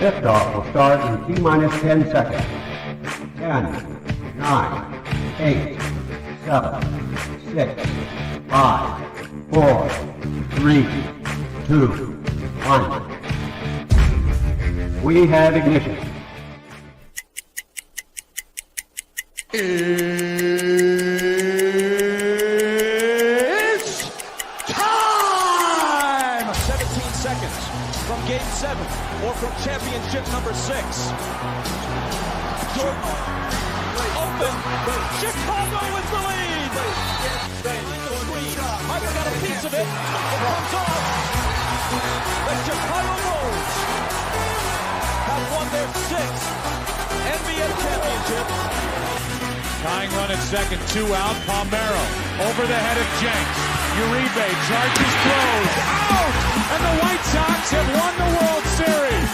Liftoff will start in T-minus 10 seconds. 10, 9, 8, 7, 6, 5, 4, 3, 2, 1. We have ignition. It's time! 17 seconds from Game 7 or from championship number 6. Jordan open. Chicago with the lead. I've got a piece of it. It comes off. The Chicago Bulls have won their 6th NBA championship. Tying run at second, 2 out. Palmero over the head of Jenks. Uribe charges, throws, out! And the White Sox have won the World Series.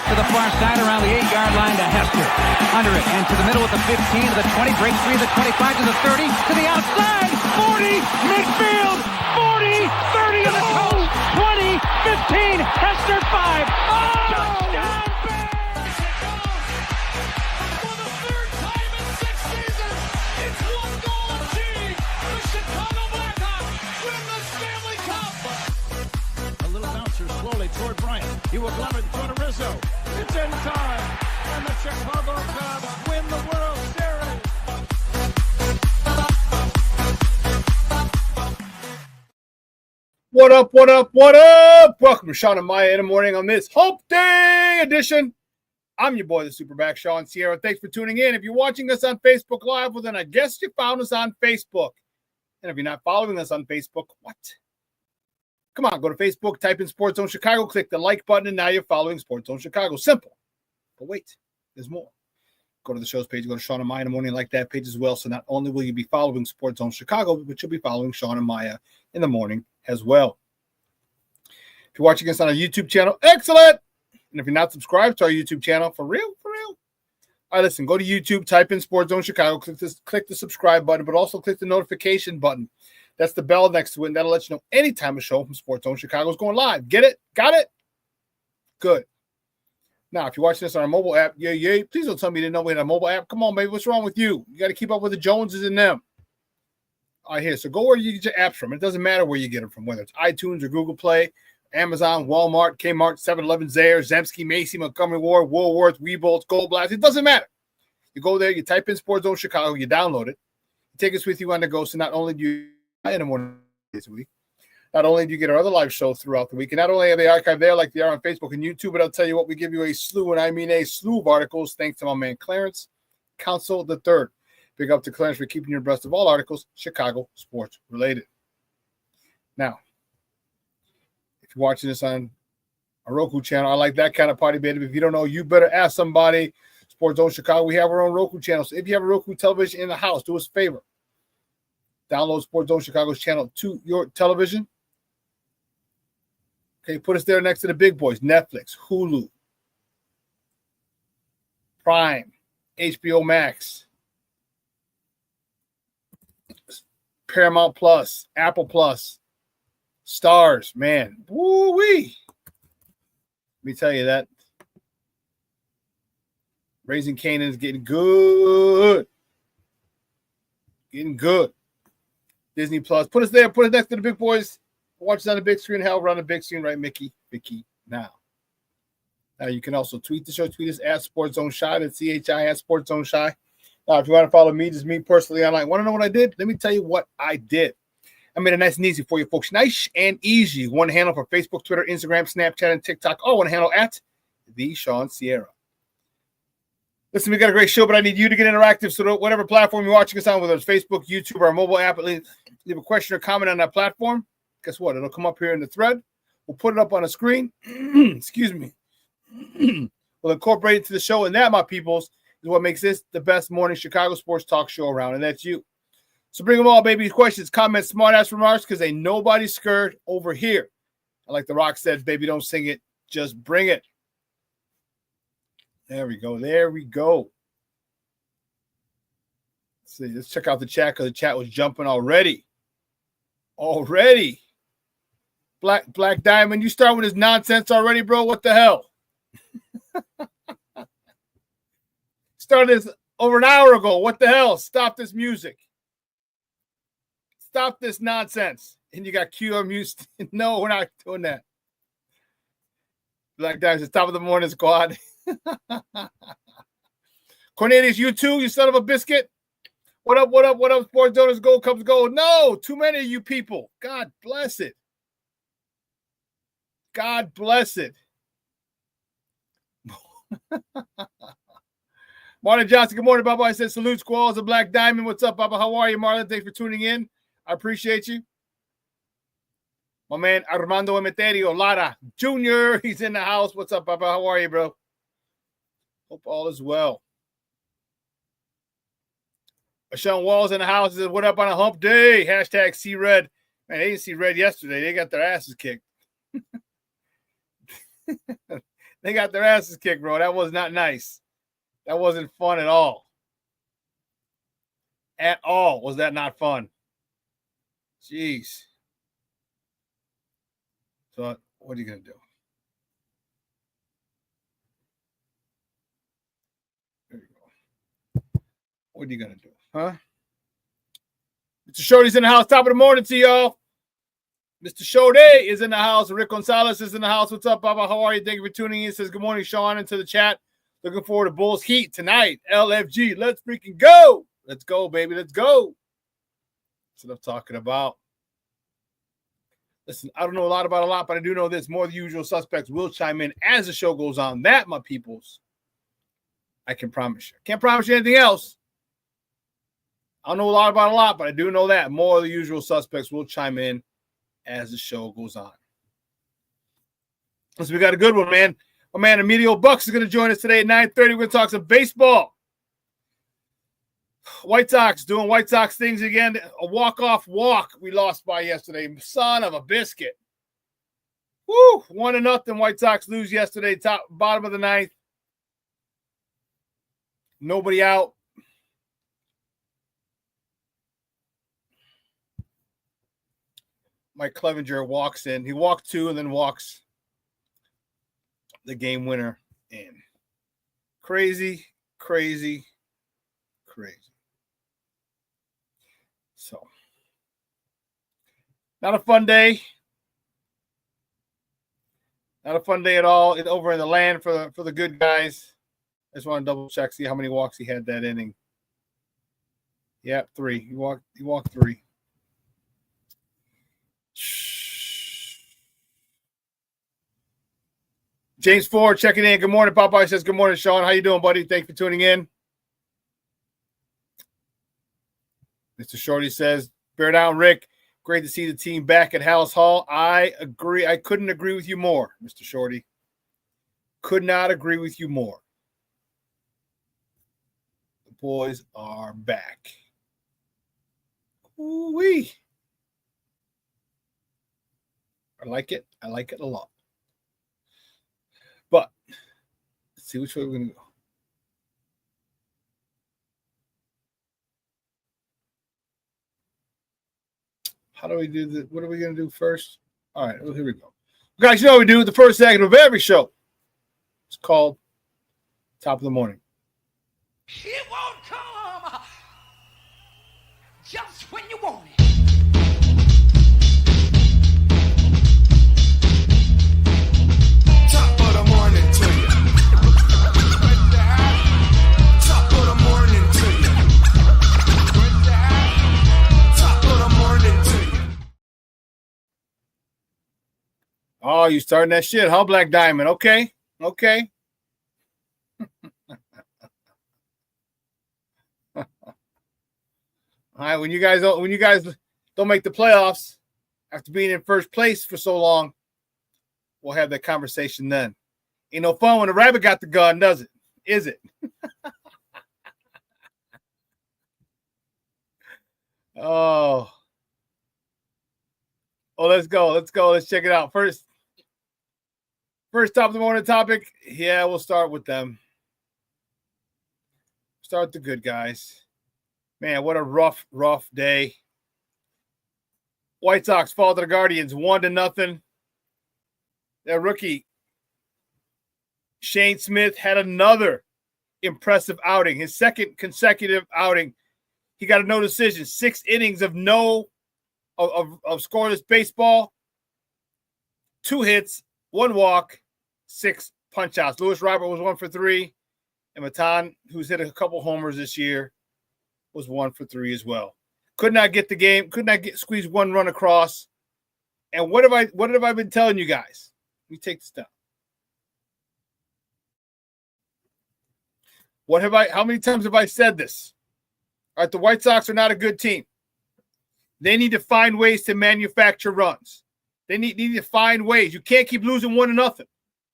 To the far side around the 8-yard line to Hester. Under it and to the middle with the 15 to the 20, break 3 to the 25 to the 30 to the outside. 40, midfield, 40, 30 to the coast, 20, 15, Hester 5. Oh! Touchdown! Toward Bryant. He will glove it toward Rizzo. It's in time. And the Chicago Cubs win the World Series. What up, what up, what up? Welcome to Shawn and Maya in the morning on this Hump Day edition. I'm your boy, the SuperBack, Shawn Sierra. Thanks for tuning in. If you're watching us on Facebook Live, well, then I guess you found us on Facebook. And if you're not following us on Facebook, what? Come on, go to Facebook, type in Sports Zone Chicago, click the like button, and now you're following Sports Zone Chicago. Simple. But wait, there's more. Go to the show's page, go to Shawn and Maya in the morning, like that page as well. So not only will you be following Sports Zone Chicago, but you'll be following Shawn and Maya in the morning as well. If you're watching us on our YouTube channel, excellent. And if you're not subscribed to our YouTube channel, for real. All right, listen, go to YouTube, type in Sports Zone Chicago, click the subscribe button, but also click the notification button. That's the bell next to it, and that'll let you know anytime a show from Sports Zone Chicago is going live. Get it? Got it? Good. Now, if you're watching this on our mobile app, yay, please don't tell me you didn't know we had a mobile app. Come on, baby, what's wrong with you? You got to keep up with the Joneses and them. All right, here. So go where you get your apps from. It doesn't matter where you get them from, whether it's iTunes or Google Play, Amazon, Walmart, Kmart, 7-Eleven, Zayre, Zemsky, Macy, Montgomery Ward, Woolworth, Weebolts, Gold Blast. It doesn't matter. You go there, you type in Sports Zone Chicago, you download it. You take us with you on the go, so not only do you in the morning this week. Not only do you get our other live shows throughout the week, and not only are they archived there like they are on Facebook and YouTube, but I'll tell you what, we give you a slew, and I mean a slew of articles, thanks to my man Clarence Council III. Big up to Clarence for keeping you abreast of all articles Chicago sports related. Now, if you're watching this on a Roku channel, I like that kind of party, baby. If you don't know, you better ask somebody. Sports Zone Chicago, we have our own Roku channel. So if you have a Roku television in the house, do us a favor. Download Sports Zone Chicago's channel to your television. Okay, put us there next to the big boys. Netflix, Hulu, Prime, HBO Max, Paramount Plus, Apple Plus, Stars, man. Woo-wee. Let me tell you that. Raising Canaan is getting good. Getting good. Disney Plus. Put us there. Put it next to the big boys. Watch us on the big screen. Hell, we're on the big screen, right, Mickey? Now. Now, you can also tweet the show. Tweet us at Sports Zone Shy. That's CHI at Sports Zone Shy. Now, if you want to follow me, just me personally online. Want to know what I did? Let me tell you what I did. I made it nice and easy for you folks. Nice and easy. One handle for Facebook, Twitter, Instagram, Snapchat, and TikTok. All one handle at The Shawn Sierra. Listen, we got a great show, but I need you to get interactive. So whatever platform you're watching us on, whether it's Facebook, YouTube, or our mobile app, leave a question or comment on that platform. Guess what? It'll come up here in the thread. We'll put it up on the screen. Excuse me. We'll incorporate it to the show. And that, my peoples, is what makes this the best morning Chicago sports talk show around. And that's you. So bring them all, baby. Questions, comments, smart-ass remarks, because ain't nobody scared over here. And like The Rock said, baby, don't sing it. Just bring it. There we go. Let's see. Let's check out the chat because the chat was jumping already. Black Diamond, you start with this nonsense already, bro? What the hell? Started this over an hour ago. What the hell? Stop this music. Stop this nonsense. And you got Q unmuted. No, we're not doing that. Black Dimes, it's top of the morning squad. Cornelius, you too, you son of a biscuit. What up, what up, what up, Sports Donuts, Gold Cubs, Gold. No, too many of you people. God bless it. God bless it. Marlon Johnson, good morning, Baba. I said salute, Squalls and Black Diamond. What's up, Baba? How are you, Marlon? Thanks for tuning in. I appreciate you. My man Armando Emeterio Lara Jr., he's in the house. What's up, Baba? How are you, bro? Hope all is well. Shawn Wall's in the house. He said, what up on a hump day? Hashtag see red. Man, they didn't see red yesterday. They got their asses kicked. They got their asses kicked, bro. That was not nice. That wasn't fun at all. At all was that not fun. Jeez. So what are you going to do? There you go. What are you going to do? Huh? Mr. Shorty's in the house. Top of the morning to y'all. Mr. Shode is in the house. Rick Gonzalez is in the house. What's up, Baba? How are you? Thank you for tuning in. Says good morning, Shawn, into the chat. Looking forward to Bulls Heat tonight. LFG. Let's freaking go. Let's go, baby. Let's go. That's what I'm talking about. Listen, I don't know a lot about a lot, but I do know this. More of the usual suspects will chime in as the show goes on. That, my peoples, I can promise you. Can't promise you anything else. I don't know a lot about a lot, but I do know that. More of the usual suspects will chime in as the show goes on. So we got a good one, man. My man Emilio Bucks is going to join us today at 9:30. We're going to talk some baseball. White Sox doing White Sox things again. A walk-off walk we lost by yesterday. Son of a biscuit. Woo! 1-0. White Sox lose yesterday. Bottom of the ninth. Nobody out. Mike Clevenger walks in. He walked two and then walks the game winner in. Crazy, crazy, crazy. So, not a fun day. Not a fun day at all. It's over in the land for the good guys. I just want to double check, see how many walks he had that inning. Yeah, 3. He walked 3. James Ford checking in. Good morning, Popeye says, good morning, Shawn. How you doing, buddy? Thanks for tuning in. Mr. Shorty says, bear down, Rick. Great to see the team back at House Hall. I agree. I couldn't agree with you more, Mr. Shorty. Could not agree with you more. The boys are back. Ooh-wee. I like it. I like it a lot. But let's see which way we're going to go. How do we do this? What are we going to do first? All right, well, here we go. Guys, you know what we do. The first segment of every show. It's called Top of the Morning. It won't come just when you want it. Top of the morning to you. Top of the morning to you. Top of the morning to you. Oh, you starting that shit, huh, Black Diamond? Okay. All right, when you guys don't make the playoffs after being in first place for so long, we'll have that conversation then. Ain't no fun when the rabbit got the gun, does it? Is it? Oh, let's go. Let's check it out. First top of the morning topic. Yeah, we'll start with them. Start with the good guys. Man, what a rough day. White Sox fall to the Guardians 1-0. Their rookie Shane Smith had another impressive outing, his second consecutive outing. He got a no decision, 6 innings of scoreless baseball, 2 hits, 1 walk, 6 punch outs. Lewis Robert was 1 for 3, and Matan, who's hit a couple homers this year, was 1 for 3 as well. Could not get the game, squeeze 1 run across. And what have I been telling you guys? Let me take this down. How many times have I said this? All right, the White Sox are not a good team. They need to find ways to manufacture runs. They need to find ways. You can't keep losing 1-0.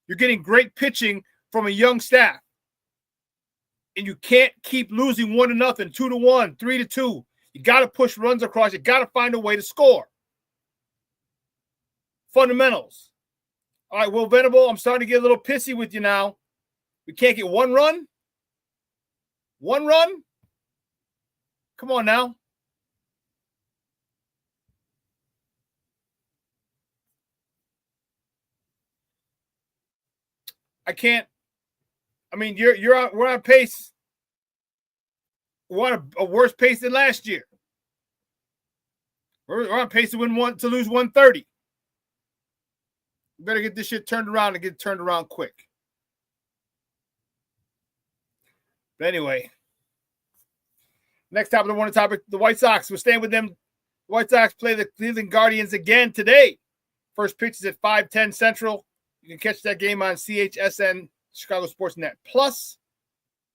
You're getting great pitching from a young staff. And you can't keep losing 1-0, 2-1, 3-2. You got to push runs across. You got to find a way to score. Fundamentals. All right, Will Venable, I'm starting to get a little pissy with you now. We can't get 1 run? 1 run? Come on now. I can't. I mean, we're on pace. We're on a worse pace than last year. We're on pace to lose 130. We better get this shit turned around and get it turned around quick. But anyway, next topic, the White Sox. We're staying with them. The White Sox play the Cleveland Guardians again today. First pitch is at 5:10 Central. You can catch that game on CHSN, Chicago Sports Net Plus,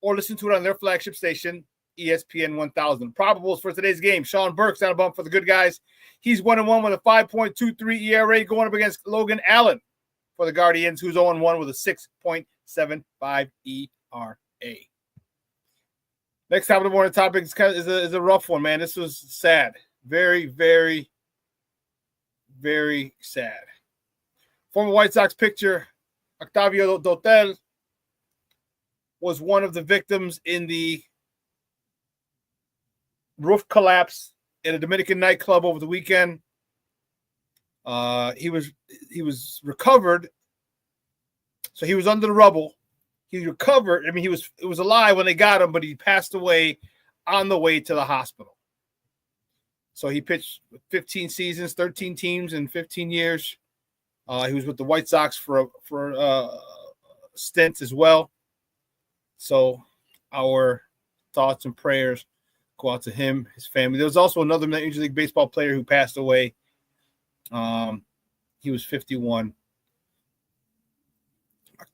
or listen to it on their flagship station, ESPN 1000. Probables for today's game. Shawn Burke's on a bump for the good guys. He's 1-1 with a 5.23 ERA going up against Logan Allen for the Guardians, who's 0-1 with a 6.75 ERA. Next topic of the morning topic is a rough one, man. This was sad. Very, very, very sad. Former White Sox pitcher Octavio Dotel was one of the victims in the roof collapse at a Dominican nightclub over the weekend. He was recovered, so he was under the rubble. He recovered. I mean, it was alive when they got him, but he passed away on the way to the hospital. So he pitched 15 seasons, 13 teams in 15 years. He was with the White Sox for stints as well. So our thoughts and prayers go out to him, his family. There was also another Major League Baseball player who passed away. He was 51.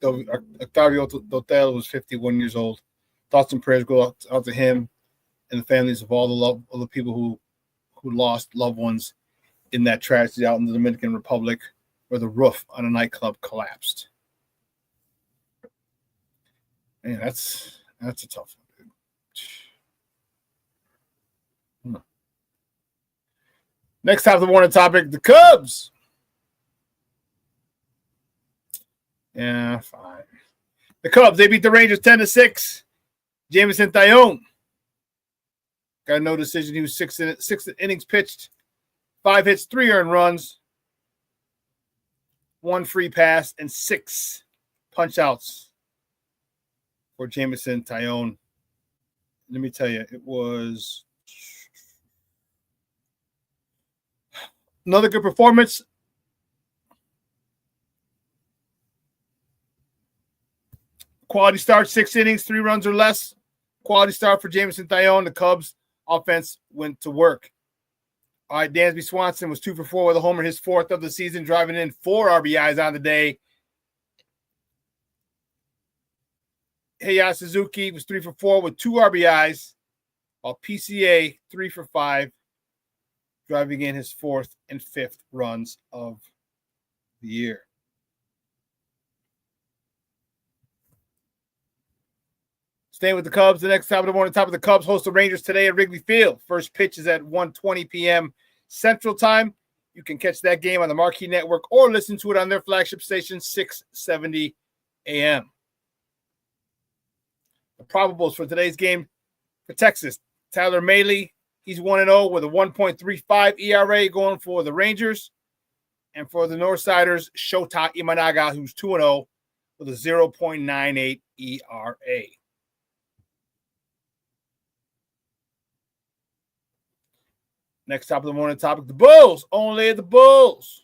Octavio Dotel was 51 years old. Thoughts and prayers go out to him and the families of all the people who lost loved ones in that tragedy out in the Dominican Republic, where the roof on a nightclub collapsed. Man, that's a tough one, dude. Next half of the morning topic, the Cubs. Yeah, fine. The Cubs, they beat the Rangers 10-6. Jameson Taillon got no decision. He was 6 innings pitched, 5 hits, 3 earned runs, 1 free pass, and 6 punch outs for Jameson Taillon. Let me tell you, it was another good performance. Quality start, 6 innings, 3 runs or less. Quality start for Jameson Taillon. The Cubs offense went to work. All right, Dansby Swanson was 2 for 4 with a homer, his 4th of the season, driving in 4 RBIs on the day. Heiya Suzuki was 3 for 4 with 2 RBIs, while PCA 3 for 5, driving in his 4th and 5th runs of the year. Staying with the Cubs, the next top of the morning, top of the Cubs host the Rangers today at Wrigley Field. First pitch is at 1:20 p.m. Central Time. You can catch that game on the Marquee Network or listen to it on their flagship station, 670 a.m. The probables for today's game for Texas, Tyler Mahle, he's 1-0 with a 1.35 ERA going for the Rangers. And for the Northsiders, Shota Imanaga, who's 2-0 with a 0.98 ERA. Next top of the morning topic, the Bulls. Only the Bulls.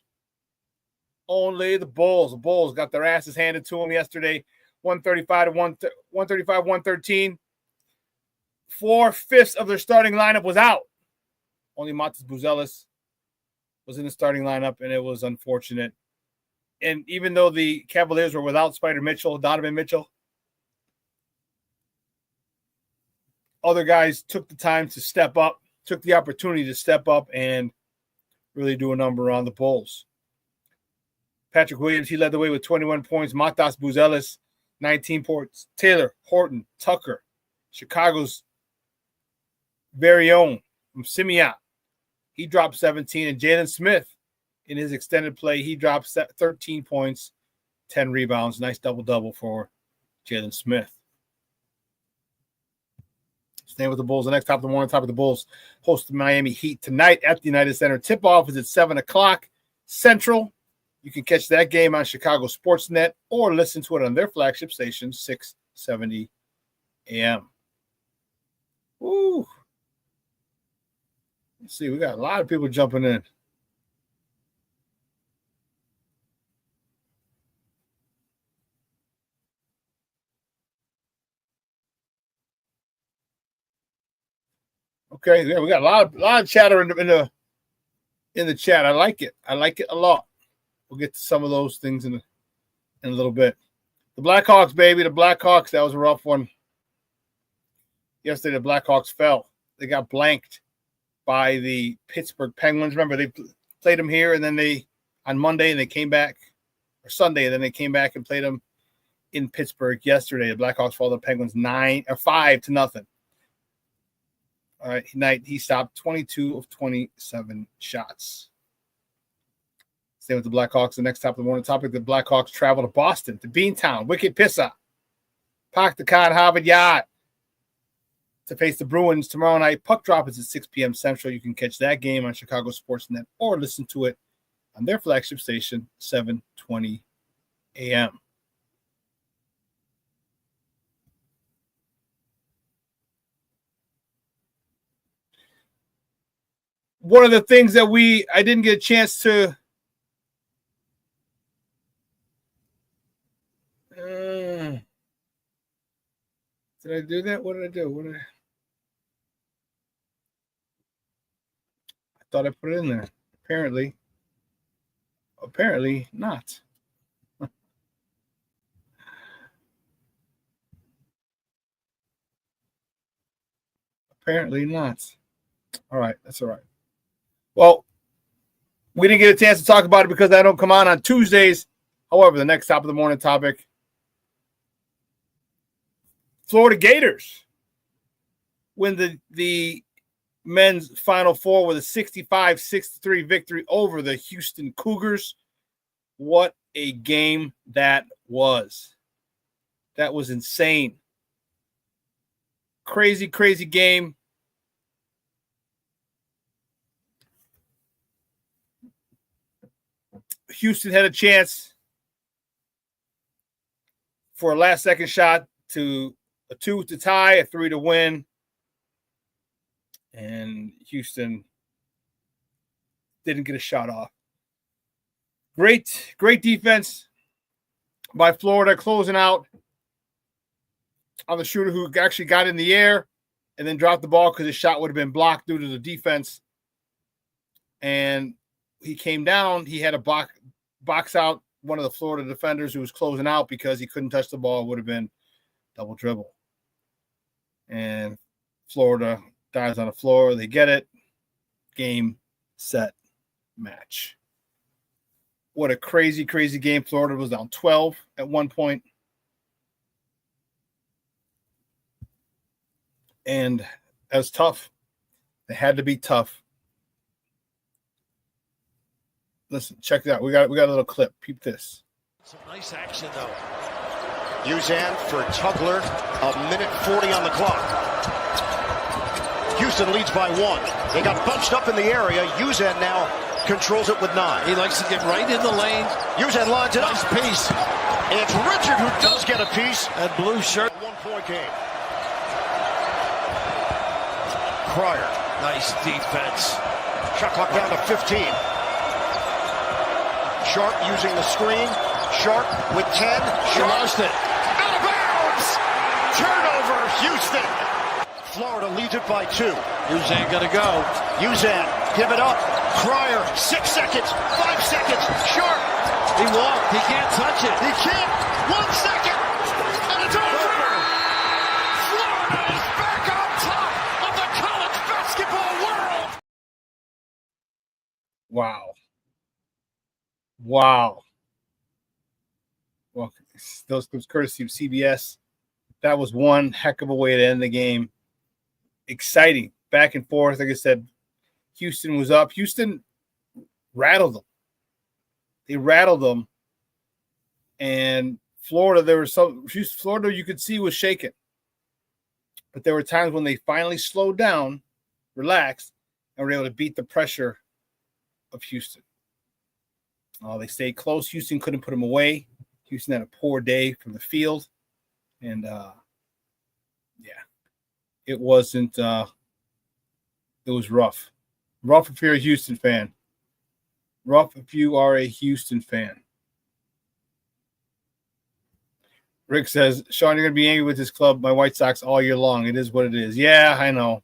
Only the Bulls. The Bulls got their asses handed to them yesterday, 135-113. 4/5 of their starting lineup was out. Only Matas Buzelis was in the starting lineup, and it was unfortunate. And even though the Cavaliers were without Donovan Mitchell, other guys took the time to step up, took the opportunity to step up and really do a number on the Bulls. Patrick Williams, he led the way with 21 points. Matas Buzelis, 19 points. Taylor, Horton, Tucker, Chicago's very own from Simeon, he dropped 17. And Jalen Smith, in his extended play, he dropped 13 points, 10 rebounds. Nice double-double for Jalen Smith. Staying with the Bulls, the next top of the morning, top of the Bulls host the Miami Heat tonight at the United Center. Tip-off is at 7 o'clock Central. You can catch that game on Chicago Sportsnet or listen to it on their flagship station, 670 AM. Ooh. Let's see, we got a lot of people jumping in. Okay, yeah, we got a lot of chatter in the chat. I like it. I like it a lot. We'll get to some of those things in a little bit. The Blackhawks, baby, the Blackhawks. That was a rough one. Yesterday, the Blackhawks fell. They got blanked by the Pittsburgh Penguins. Remember, they played them here, and then on Monday, and they came back, or Sunday, and then they came back and played them in Pittsburgh yesterday. The Blackhawks fall the Penguins 5-0. All right, he stopped 22 of 27 shots. Stay with the Blackhawks. The next top of the morning topic, the Blackhawks travel to Boston, to Beantown, Wicked Pissa, Park the Cod, Harvard Yard, to face the Bruins tomorrow night. Puck drop is at 6 p.m. Central. You can catch that game on Chicago Sportsnet or listen to it on their flagship station, 720 a.m. One of the things that I didn't get a chance to did I do that? What did I do? I thought I put it in there. Apparently not. Apparently not. All right, that's all right. Well, we didn't get a chance to talk about it because I don't come on Tuesdays. However, the next top of the morning topic, Florida Gators win the men's Final Four with a 65-63 victory over the Houston Cougars. What a game that was. That was insane. Crazy, crazy game. Houston had a chance for a last-second shot to a 2 to tie, a 3 to win. And Houston didn't get a shot off. Great defense by Florida, closing out on the shooter who actually got in the air and then dropped the ball because his shot would have been blocked due to the defense. And he came down. He had to box out one of the Florida defenders who was closing out because he couldn't touch the ball. It would have been double dribble. And Florida dives on the floor. They get it. Game, set, match. What a crazy, crazy game. Florida was down 12 at one point. And that was tough. They had to be tough. Listen, check it out. We got a little clip. Peep this. Some nice action, though. Uzan for Tugler. 1:40 on the clock. Houston leads by 1. They got bunched up in the area. Uzan now controls it with 9. He likes to get right in the lane. Uzan lines it up. Nice pace. It's Richard who does get a piece. And blue shirt. 1-point game. Cryer. Nice defense. Shot clock down to 15. Sharp using the screen. Sharp with 10. He Sharp lost it. out of bounds. Turnover, Houston. Florida leads it by 2. Uzan got to go. Uzan, give it up. Cryer, 6 seconds, 5 seconds. Sharp, He walked. He can't touch it. he can't. 1 second, and it's over. Florida is back on top of the college basketball world. Wow. Well, those courtesy of CBS. That was one heck of a way to end the game. Exciting. Back and forth. Like I said, Houston was up. Houston rattled them. They rattled them. And Florida, Florida you could see was shaking. But there were times when they finally slowed down, relaxed, and were able to beat the pressure of Houston. They stayed close. Houston couldn't put them away. Houston had a poor day from the field. And, it wasn't it was rough. Rough if you're a Houston fan. Rough if you are a Houston fan. Rick says, Shawn, you're going to be angry with this club, my White Sox, all year long. It is what it is. Yeah, I know.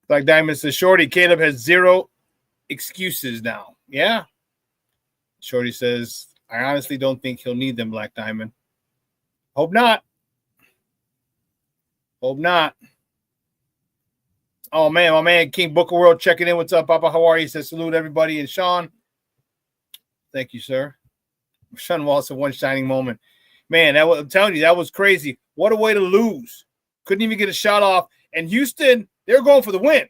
Black Diamond says, Shorty, Caleb has 0 excuses now. Yeah. Shorty says, I honestly don't think he'll need them, Black Diamond. Hope not. Oh, man, my man, King Booker World checking in. What's up, Papa? How are you? He says, salute everybody. And Shawn, thank you, sir. Sean Wallace, one shining moment. Man, I'm telling you, that was crazy. What a way to lose. Couldn't even get a shot off. And Houston, they're going for the win.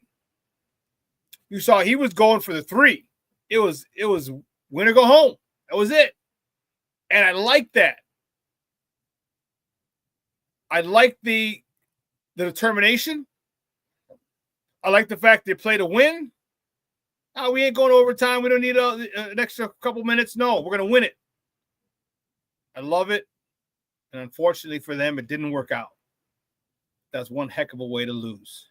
You saw he was going for the 3. It was win or go home. That was it. And I like that. I like the determination. I like the fact they played to win. Oh, we ain't going to overtime. We don't need an extra couple minutes. No, we're going to win it. I love it. And unfortunately for them, it didn't work out. That's one heck of a way to lose.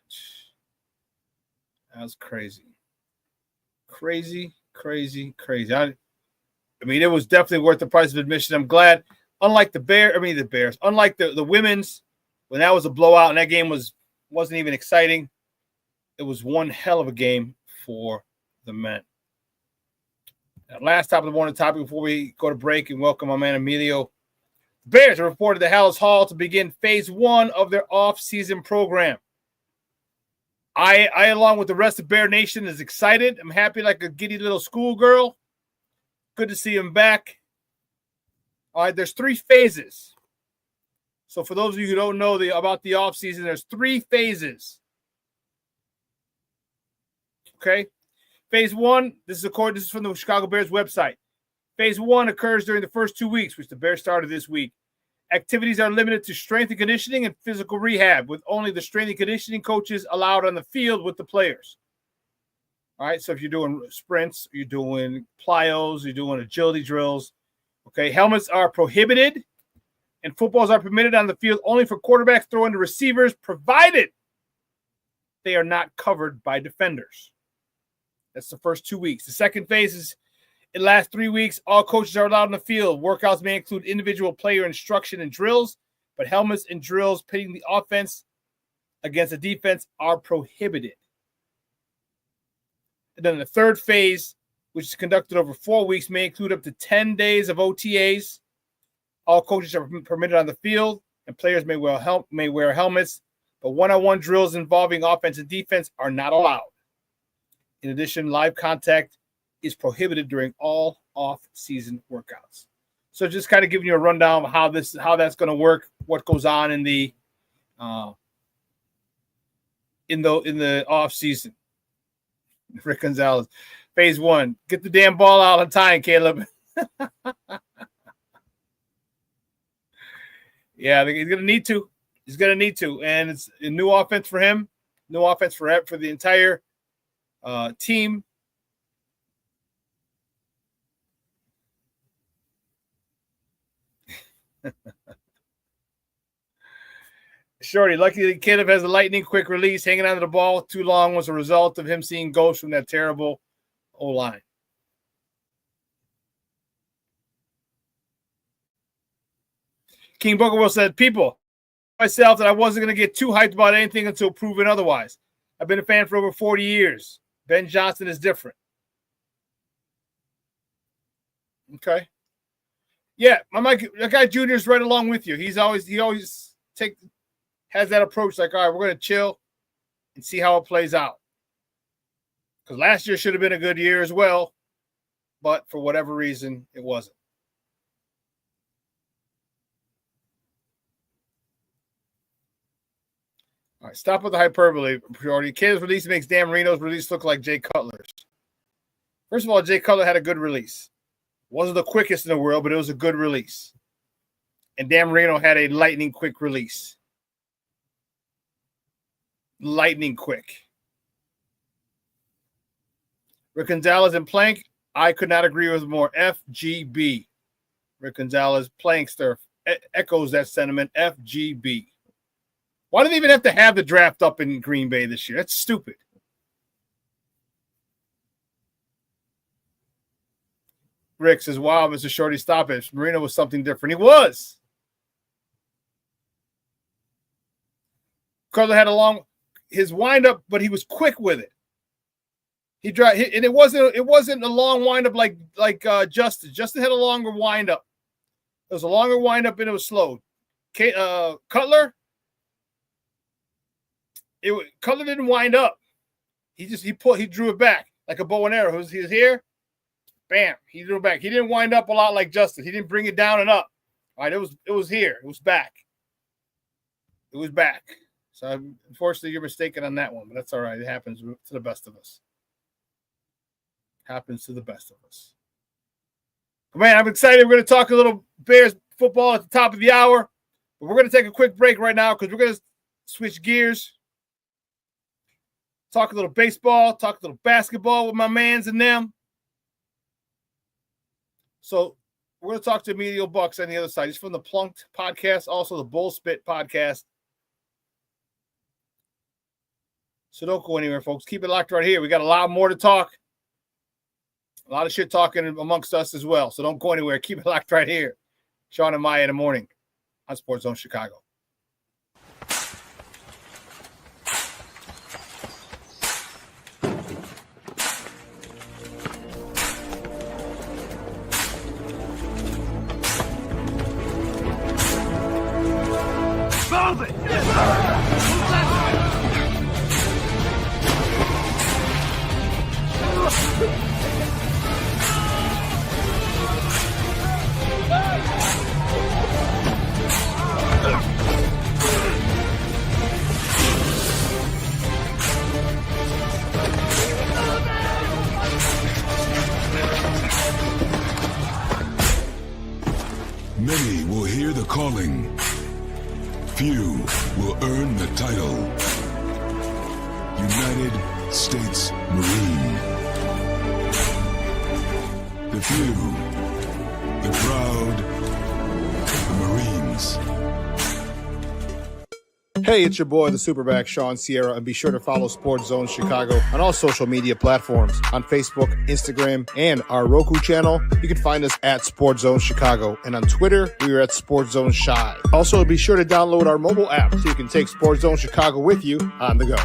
That was crazy. Crazy. I mean, it was definitely worth the price of admission. I'm glad, unlike the Bears, unlike the women's, when that was a blowout and that game wasn't even exciting, it was one hell of a game for the men. Now, last top of the morning topic before we go to break and welcome my man Emilio. The Bears have reported to Hallis Hall to begin phase 1 of their off-season program. I, along with the rest of Bear Nation, is excited. I'm happy like a giddy little schoolgirl. Good to see him back. All right, there's 3 phases. So for those of you who don't know about the offseason, there's 3 phases. Okay? Phase 1, this is from the Chicago Bears website. Phase 1 occurs during the first 2 weeks, which the Bears started this week. Activities are limited to strength and conditioning and physical rehab, with only the strength and conditioning coaches allowed on the field with the players. All right, so if you're doing sprints, you're doing plyos, you're doing agility drills, okay, helmets are prohibited, and footballs are permitted on the field only for quarterbacks throwing to receivers, provided they are not covered by defenders. That's the first 2 weeks. The second phase is in the last 3 weeks, all coaches are allowed in the field. Workouts may include individual player instruction and drills, but helmets and drills pitting the offense against the defense are prohibited. And then the third phase, which is conducted over 4 weeks, may include up to 10 days of OTAs. All coaches are permitted on the field, and players may wear helmets, but one-on-one drills involving offense and defense are not allowed. In addition, live contact is prohibited during all off-season workouts. So just kind of giving you a rundown of how that's going to work, what goes on in the off-season. Rick Gonzalez, phase 1, get the damn ball out on time, Caleb. Yeah, he's going to need to. And it's a new offense for him. No offense for the entire team. Shorty, lucky the kid has a lightning quick release. Hanging onto the ball too long was a result of him seeing ghosts from that terrible O-line. King Booker Will said, people, myself that I wasn't going to get too hyped about anything until proven otherwise. I've been a fan for over 40 years. Ben Johnson is different. Okay. Yeah, that guy Junior is right along with you. He always has that approach like, all right, we're going to chill and see how it plays out. Because last year should have been a good year as well, but for whatever reason, it wasn't. All right, stop with the hyperbole, Priority. Kid's release makes Dan Marino's release look like Jay Cutler's. First of all, Jay Cutler had a good release. Wasn't the quickest in the world, but it was a good release. And Dan Marino had a lightning quick release. Lightning quick. Rick Gonzalez and Plank, I could not agree with more. FGB. Rick Gonzalez, Plankster, echoes that sentiment. FGB. Why do they even have to have the draft up in Green Bay this year? That's stupid. Rick says, wow, Mr. Shorty, stop it. Marino was something different. He was. Cutler had his windup, but he was quick with it. He tried, and it wasn't a long windup like Justin. Justin had a longer windup. It was a longer windup and it was slow. Cutler didn't wind up. He drew it back like a bow and arrow. He was here, bam, he drew it back. He didn't wind up a lot like Justin. He didn't bring it down and up. All right, it was here. It was back. It was back. So unfortunately, you're mistaken on that one, but that's all right. It happens to the best of us. Happens to the best of us. But man, I'm excited. We're going to talk a little Bears football at the top of the hour. But we're going to take a quick break right now because we're going to switch gears. Talk a little baseball, talk a little basketball with my mans and them. So we're going to talk to Emilio Bucks on the other side. He's from the Plunked Podcast, also the Bull Spit Podcast. So don't go anywhere, folks. Keep it locked right here. We got a lot more to talk. A lot of shit talking amongst us as well. So don't go anywhere. Keep it locked right here. Shawn and Maya in the morning on Sports Zone Chicago. Many will hear the calling. Few will earn the title. United States Marine. The few, the proud, the Marines. Hey, it's your boy, the SuperBack, Shawn Sierra, and be sure to follow Sports Zone Chicago on all social media platforms, on Facebook, Instagram, and our Roku channel. You can find us at Sports Zone Chicago, and on Twitter, we are at Sports Zone Shy. Also, be sure to download our mobile app so you can take Sports Zone Chicago with you on the go.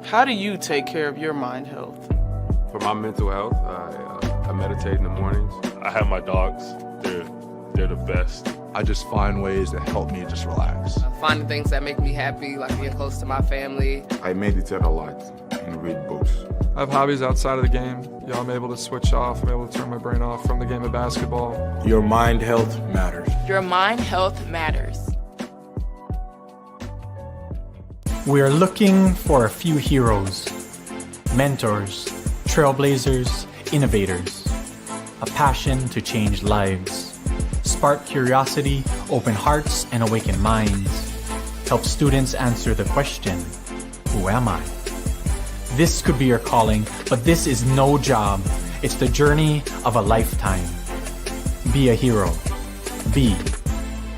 How do you take care of your mind health? For my mental health, I meditate in the mornings. I have my dogs. They're the best. I just find ways that help me just relax. Finding things that make me happy, like being close to my family. I meditate a lot and read books. I have hobbies outside of the game. I'm able to switch off. I'm able to turn my brain off from the game of basketball. Your mind health matters. Your mind health matters. We're looking for a few heroes, mentors, trailblazers, innovators, a passion to change lives, spark curiosity, open hearts, and awaken minds, help students answer the question, who am I? This could be your calling, but this is no job. It's the journey of a lifetime. Be a hero. Be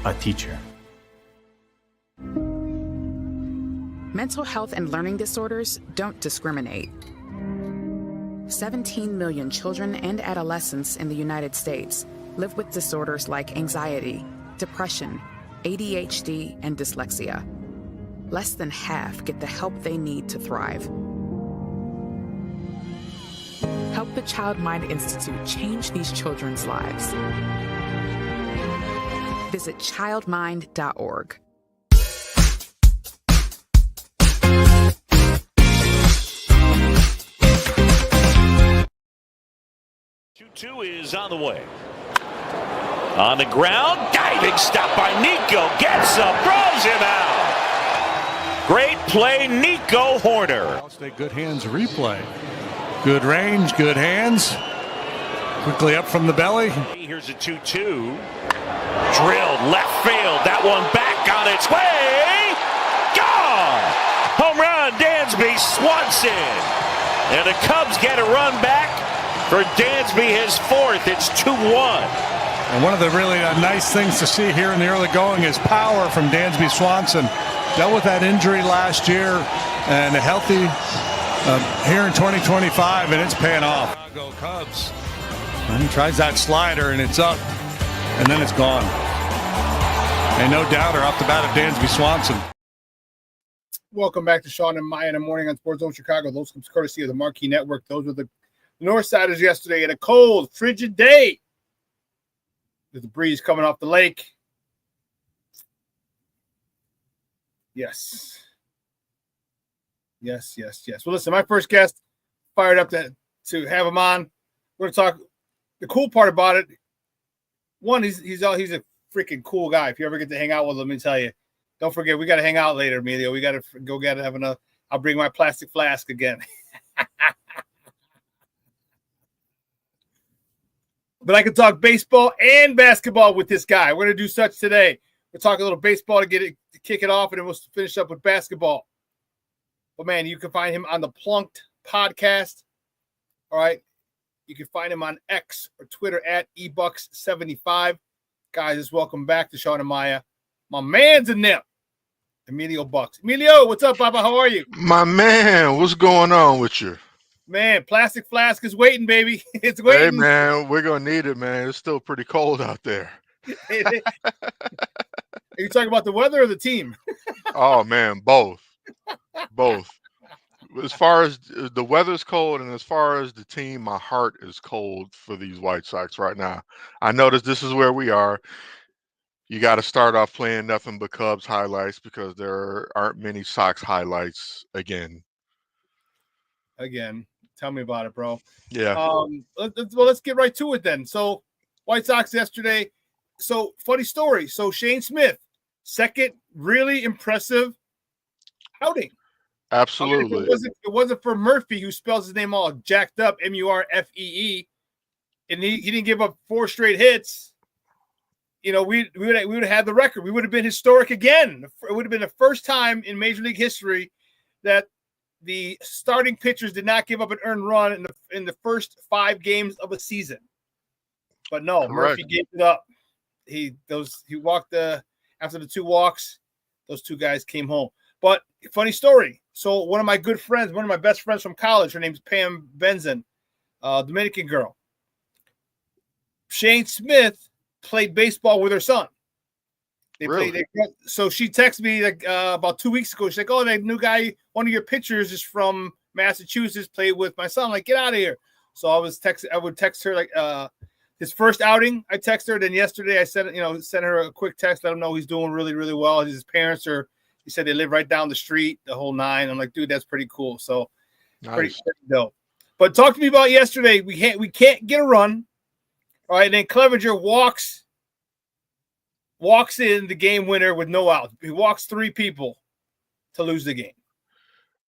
a teacher. Mental health and learning disorders don't discriminate. 17 million children and adolescents in the United States live with disorders like anxiety, depression, ADHD, and dyslexia. Less than half get the help they need to thrive. Help the Child Mind Institute change these children's lives. Visit childmind.org. 2-2 is on the way. On the ground, diving stop by Nico. Gets him, throws him out. Great play, Nico Horner. Good hands replay. Good range, good hands. Quickly up from the belly. Here's a 2-2. Drilled left field. That one back on its way. Gone. Home run, Dansby Swanson. And the Cubs get a run back for Dansby, his fourth. It's 2-1. And one of the really nice things to see here in the early going is power from Dansby Swanson. Dealt with that injury last year and a healthy here in 2025, and it's paying off. Chicago Cubs. And he tries that slider, and it's up, and then it's gone. And no doubter off the bat of Dansby Swanson. Welcome back to Shawn and Maya in the morning on Sports Zone Chicago. Those comes courtesy of the Marquee Network. Those were the Northsiders yesterday in a cold, frigid day. There's a breeze coming off the lake. Yes. Yes. Well, listen, my first guest, fired up to have him on. We're going to talk. The cool part about it, one, he's a freaking cool guy. If you ever get to hang out with him, let me tell you. Don't forget, we got to hang out later, Emilio. We got to go have enough. I'll bring my plastic flask again. But I can talk baseball and basketball with this guy. We're going to do such today. We'll talk a little baseball to kick it off, and then we'll finish up with basketball. But, man, you can find him on the Plunked Podcast. All right. You can find him on X or Twitter at ebucks75. Guys, welcome back to Shawn and Maya. My man's in there, Emilio Bucks. Emilio, what's up, Papa? How are you? My man, what's going on with you? Man, plastic flask is waiting, baby. It's waiting. Hey, man, we're going to need it, man. It's still pretty cold out there. Are you talking about the weather or the team? Oh, man, both. Both. As far as the weather's cold and as far as the team, my heart is cold for these White Sox right now. I noticed this is where we are. You got to start off playing nothing but Cubs highlights because there aren't many Sox highlights again. Tell me about it, bro. Yeah. Let's get right to it then. So, White Sox yesterday. So, funny story. So, Shane Smith, second really impressive outing. Absolutely. I mean, it wasn't for Murphy, who spells his name all jacked up, Murfee, and he didn't give up 4 straight hits. You know, we would have had the record. We would have been historic again. It would have been the first time in Major League history that the starting pitchers did not give up an earned run in the first 5 games of a season. But no, correct. Murphy gave it up. He walked after the 2 walks. Those 2 guys came home. But funny story. So one of my best friends from college, her name's Pam Benson, Dominican girl. Shane Smith played baseball with her son. So she texted me about 2 weeks ago. She's like, "Oh, that new guy, one of your pitchers is from Massachusetts, played with my son." I'm like, "Get out of here!" So I would text her like his first outing. I text her. Then yesterday I sent her a quick text, let him know he's doing really, really well. His parents he said they live right down the street, the whole 9. I'm like, dude, that's pretty cool. So nice. Pretty dope. But talk to me about yesterday. We can't get a run. All right, and then Clevenger walks in the game winner with no outs. He walks 3 people to lose the game.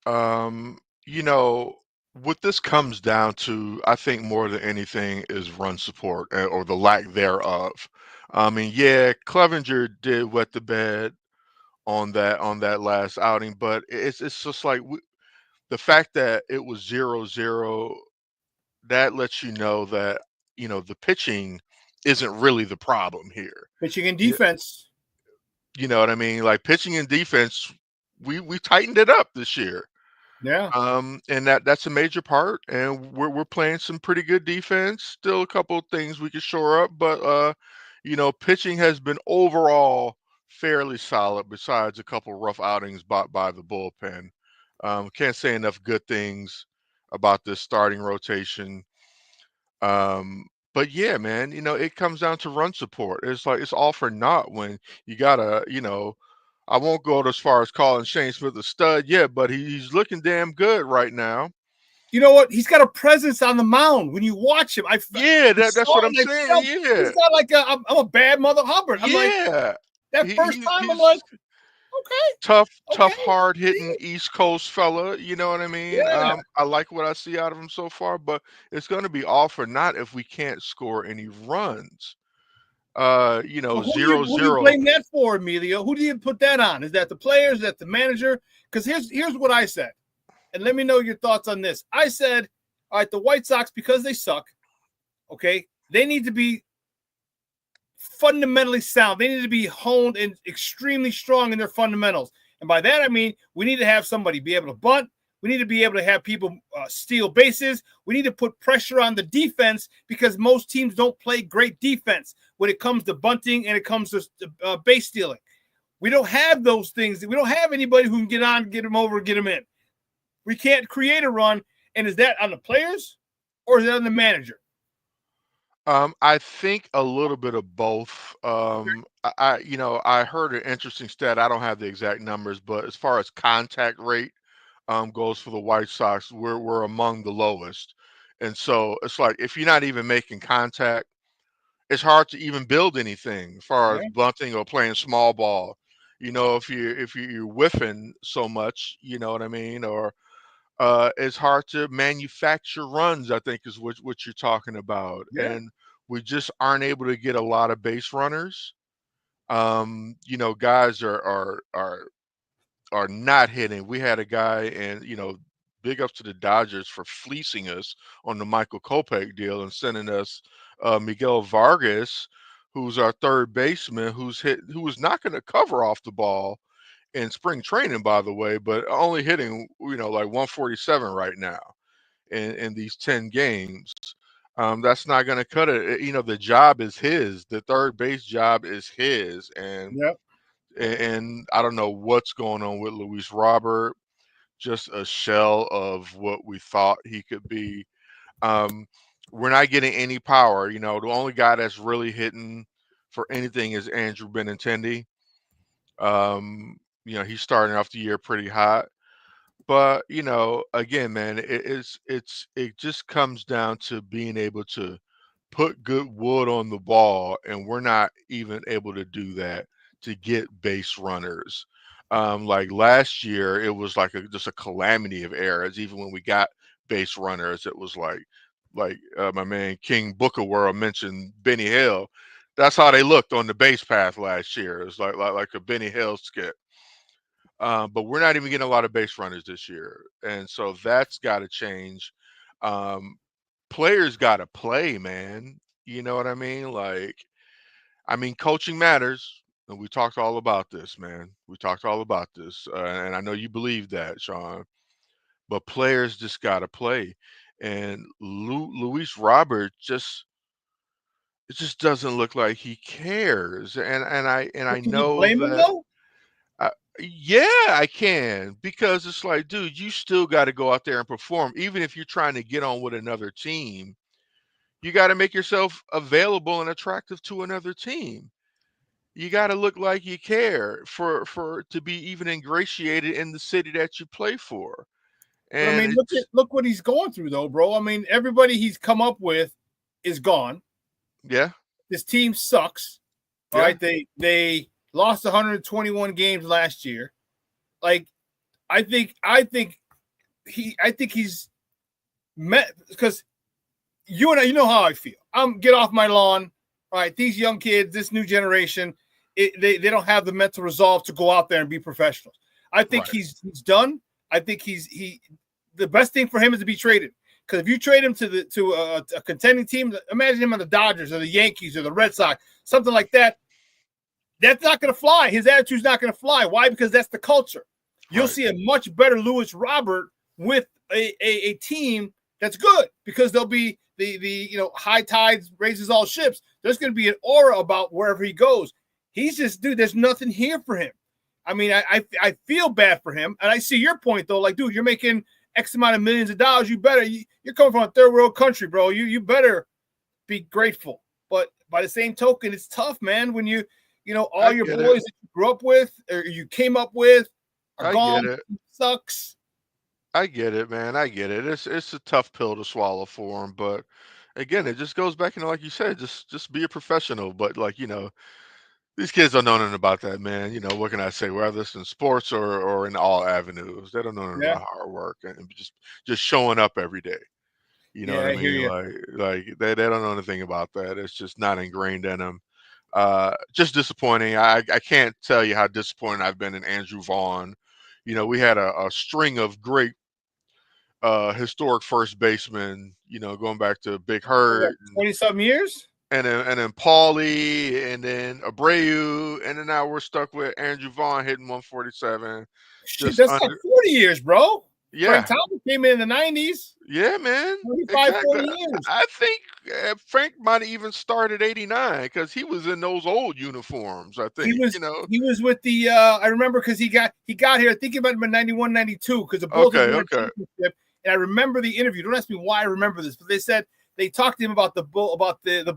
You know, what this comes down to, I think more than anything, is run support or the lack thereof. I mean, yeah, Clevenger did wet the bed on that last outing, but it's just like the fact that it was 0-0, that lets you know that the pitching isn't really the problem here. Pitching and defense. You know what I mean? Like pitching and defense, we tightened it up this year. Yeah. And that's a major part, and we're playing some pretty good defense. Still a couple of things we could shore up, but pitching has been overall fairly solid. Besides a couple rough outings by the bullpen, can't say enough good things about this starting rotation. But yeah, man, it comes down to run support. It's like it's all for naught when you gotta, I won't go as far as calling Shane Smith a stud yet, but he's looking damn good right now. You know what? He's got a presence on the mound when you watch him. That's what I'm saying. Yeah, he's not like I'm a bad mother Hubbard. I'm like that first time. I'm like, okay, tough, hard hitting East Coast fella. You know what I mean? Yeah. I like what I see out of him so far, but it's going to be all for naught if we can't score any runs. 0-0. Who do you blame that for, Emilio? Who do you put that on? Is that the players? Is that the manager? Because here's what I said, and let me know your thoughts on this. I said, all right, the White Sox, because they suck, okay, they need to be fundamentally sound. They need to be honed and extremely strong in their fundamentals. And by that, I mean we need to have somebody be able to bunt. We need to be able to have people steal bases. We need to put pressure on the defense because most teams don't play great defense when it comes to bunting and it comes to base stealing. We don't have those things. We don't have anybody who can get on, get them over, get them in. We can't create a run. And is that on the players or is it on the manager? I think a little bit of both. I heard an interesting stat. I don't have the exact numbers, but as far as contact rate goes for the White Sox, we're among the lowest. And so it's like if you're not even making contact, it's hard to even build anything as far as bunting or playing small ball. If you're whiffing so much, you know what I mean, or it's hard to manufacture runs, I think is what you're talking about. Yeah. And we just aren't able to get a lot of base runners. Guys are not hitting. We had a guy, and big ups to the Dodgers for fleecing us on the Michael Kopech deal and sending us Miguel Vargas, who's our third baseman, who was not going to cover off the ball in spring training, by the way, but only hitting like 147 right now in these 10 games. That's not going to cut it. The job is his. The third base job is his, and I don't know what's going on with Luis Robert. Just a shell of what we thought he could be. We're not getting any power. The only guy that's really hitting for anything is Andrew Benintendi. He's starting off the year pretty hot. But, again, man, it just comes down to being able to put good wood on the ball, and we're not even able to do that to get base runners. Like last year, it was like just a calamity of errors. Even when we got base runners, it was like my man King Booker World mentioned Benny Hill. That's how they looked on the base path last year. It was like a Benny Hill skit. But we're not even getting a lot of base runners this year. And so that's got to change. Players got to play, man. You know what I mean? Coaching matters. And we talked all about this, man. We talked all about this. And I know you believe that, Shawn. But players just got to play. And Luis Robert it just doesn't look like he cares. And I know blame him, though? Yeah, I can, because it's like, dude, you still got to go out there and perform. Even if you're trying to get on with another team, you got to make yourself available and attractive to another team. You got to look like you care for to be even ingratiated in the city that you play for. And look what he's going through, though, bro. Everybody he's come up with is gone. Yeah. This team sucks. All right, they lost 121 games last year. I think I think he's met because you and I, you know how I feel. Get off my lawn. All right, these young kids, this new generation, they don't have the mental resolve to go out there and be professionals. I think he's done. I think the best thing for him is to be traded. Because if you trade him to a contending team, imagine him on the Dodgers or the Yankees or the Red Sox, something like that. That's not going to fly. His attitude's not going to fly. Why? Because that's the culture. You'll see a much better Lewis Robert with a team that's good because there'll be the high tides raises all ships. There's going to be an aura about wherever he goes. He's just, dude, there's nothing here for him. I mean, I feel bad for him. And I see your point, though. Like, dude, you're making X amount of millions of dollars. You better, you're coming from a third world country, bro. You better be grateful. But by the same token, it's tough, man, when all your boys that you grew up with or you came up with are gone. It sucks. I get it, man. I get it. It's a tough pill to swallow for him. But again, it just goes back, like you said, just be a professional. But these kids don't know nothing about that, man. What can I say? Whether it's in sports or in all avenues, they don't know nothing about hard work and just showing up every day. You know what I mean? Like they don't know anything about that. It's just not ingrained in them. Just disappointing. I can't tell you how disappointed I've been in Andrew Vaughn. We had a string of great historic first basemen, going back to Big Hurt. 20-something years? And then Paulie, and then Abreu, and then now we're stuck with Andrew Vaughn hitting 147. Shit, that's like 40 years, bro. Yeah. Frank Thomas came in the 90s. Yeah, man. 25, 40 years. I think Frank might have even started 89 because he was in those old uniforms, I think. He was with the I remember because he got here, I think it might have been 91, 92, because the Bulls won a championship. And I remember the interview. Don't ask me why I remember this, but they said they talked to him about the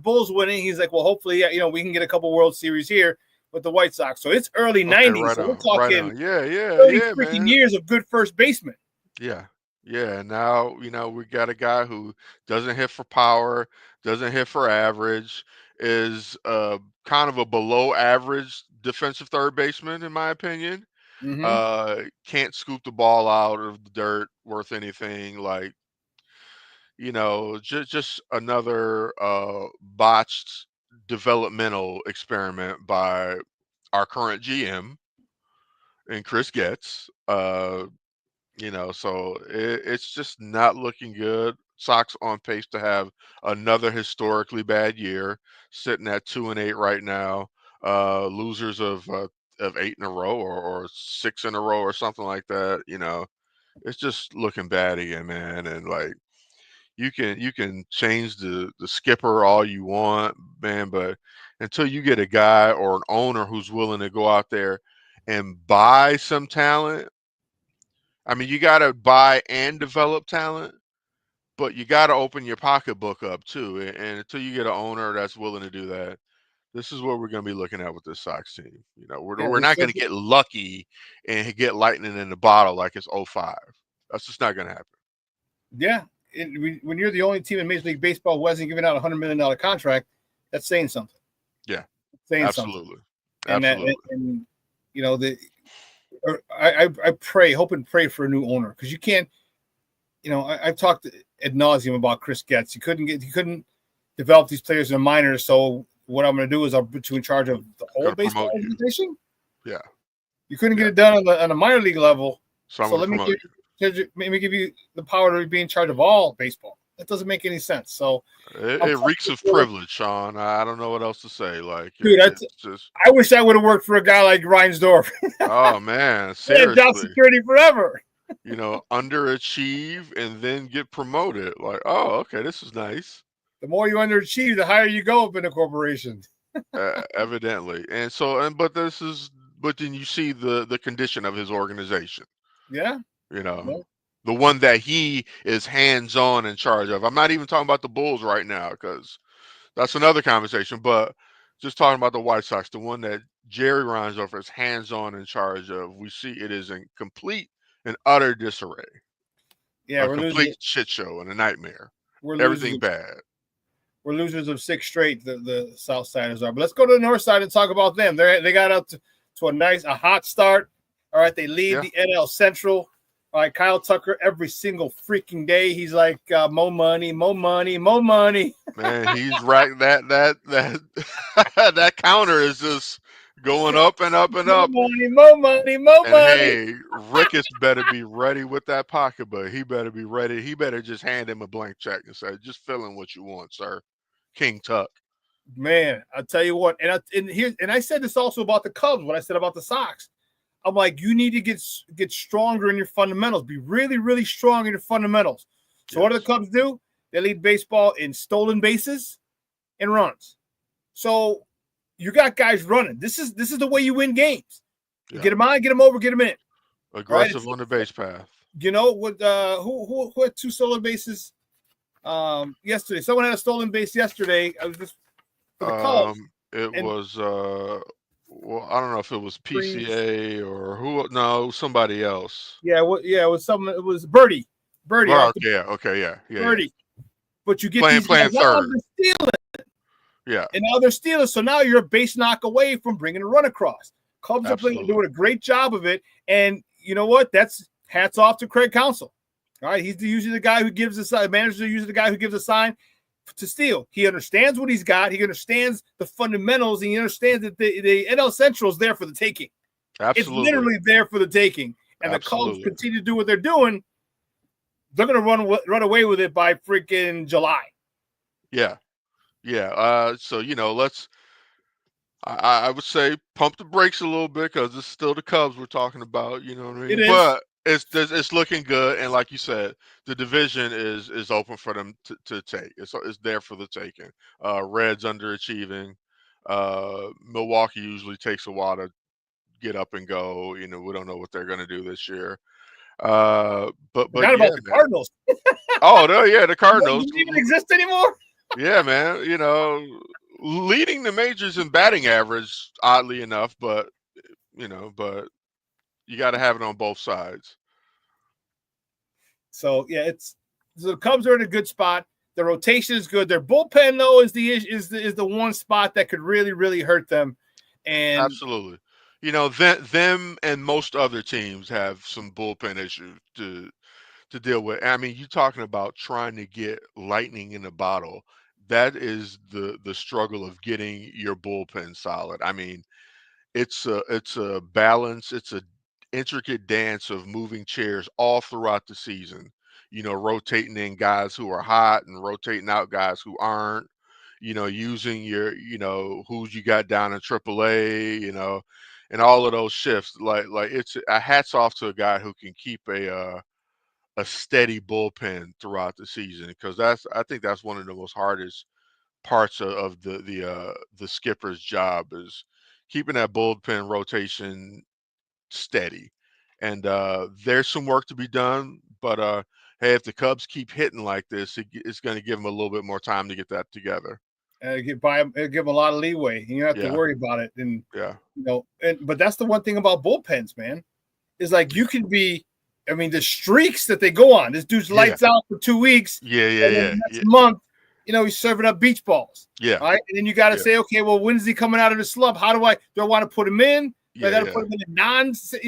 Bulls winning. He's like, well, hopefully, we can get a couple World Series here with the White Sox. So it's early 90s. Right so on, we're talking right on. 30 freaking years of good first baseman. Yeah. Yeah. Now, we got a guy who doesn't hit for power, doesn't hit for average, is kind of a below average defensive third baseman, in my opinion. Mm-hmm. Can't scoop the ball out of the dirt worth anything. Like, just another botched developmental experiment by our current GM and Chris Getz. So it's just not looking good. Sox on pace to have another historically bad year, sitting at 2-8 right now. Losers of 8 in a row or 6 in a row or something like that. It's just looking bad again, man. And like you can change the skipper all you want, man, but until you get a guy or an owner who's willing to go out there and buy some talent. I mean, you got to buy and develop talent, but you got to open your pocketbook up too. And until you get an owner that's willing to do that, this is what we're going to be looking at with this Sox team. We're not going to get lucky and get lightning in the bottle like it's 05. That's just not going to happen. Yeah. When you're the only team in Major League Baseball who hasn't given out a $100 million contract, that's saying something. Yeah. Saying absolutely. Something. Absolutely. I hope and pray for a new owner because you can't. I've talked ad nauseum about Chris Getz. He couldn't develop these players in the minors. So what I'm going to do is I'll put you in charge of the whole baseball organization. Yeah, you couldn't get it done on a minor league level. So let me give you the power to be in charge of all baseball. That doesn't make any sense. So it reeks of privilege, Shawn. I don't know what else to say. Like, dude, I wish I would have worked for a guy like Reinsdorf. Oh man, seriously, job security forever. Underachieve and then get promoted. Like, oh, okay, this is nice. The more you underachieve, the higher you go up in a corporation. Evidently, but then you see the condition of his organization. Yeah, the one that he is hands-on in charge of. I'm not even talking about the Bulls right now because that's another conversation, but just talking about the White Sox, the one that Jerry Reinsdorf is hands-on in charge of. We see it is in complete and utter disarray. Yeah, a complete shit show and a nightmare. Everything bad. We're losers of 6 straight, the South Siders are. But let's go to the North Side and talk about them. They got up to a hot start. All right, they lead the NL Central. All right, Kyle Tucker, every single freaking day, he's like, more money, more money, more money. Man, he's right. That counter is just going up and up and up. More money, more money, more And money. hey, Ricketts better be ready with that pocketbook. He better be ready. He better just hand him a blank check and say, just fill in what you want, sir. King Tuck. Man, I'll tell you what. And I said this also about the Cubs, what I said about the Sox. I'm like, you need to get stronger in your fundamentals. Be really, really strong in your fundamentals. So what do the Cubs do? They lead baseball in stolen bases and runs. So you got guys running. This is the way you win games. You get them on, get them over, get them in. Aggressive on the base path. You know what? Who had 2 stolen bases yesterday? Someone had a stolen base yesterday. I was just for the Cubs. Well, I don't know if it was PCA or who. No, somebody else. Yeah, it was someone. It was Birdie. Birdie. Yeah. Birdie. But you get playing these guys third. Stealing. Yeah. And now they're stealing. So now you're a base knock away from bringing a run across. Cubs are doing a great job of it. And you know what? That's hats off to Craig Counsell. All right, he's usually the guy who gives a sign. Managers are usually the guy who gives a sign to steal. He understands what he's got. He understands the fundamentals, and he understands that the NL Central is there for the taking. Absolutely. It's literally there for the taking. And the Cubs continue to do what they're doing. They're going to run away with it by freaking July. Yeah. So, I would say pump the brakes a little bit because it's still the Cubs we're talking about. You know what I mean? It is. But it's looking good. And like you said, the division is open for them to take. It's there for the taking. Reds underachieving. Milwaukee usually takes a while to get up and go. We don't know what they're going to do this year. But Forgot about the Cardinals. Oh no, yeah, the Cardinals don't even exist anymore. Yeah, man. Leading the majors in batting average, oddly enough, but you got to have it on both sides. So yeah, the Cubs are in a good spot. The rotation is good. Their bullpen though is the one spot that could really, really hurt them. And absolutely, them and most other teams have some bullpen issues to deal with. I mean, you're talking about trying to get lightning in a bottle. That is the struggle of getting your bullpen solid. I mean, it's a balance. It's a intricate dance of moving chairs all throughout the season. Rotating in guys who are hot and rotating out guys who aren't. Using your who's you got down in AAA. And all of those shifts. Like it's a hats off to a guy who can keep a steady bullpen throughout the season, because I think that's one of the most hardest parts of the skipper's job is keeping that bullpen rotation steady. And there's some work to be done, but hey, if the Cubs keep hitting like this, it's going to give them a little bit more time to get that together. Give them a lot of leeway, and you don't have to worry about it. And but that's the one thing about bullpens, man, is like you can be. I mean, the streaks that they go on. This dude's lights out for 2 weeks. Next month, he's serving up beach balls. Yeah. All right. And then you got to say, okay, well, when is he coming out of the slump? Do I want to put him in? Do I got to put him in a non-save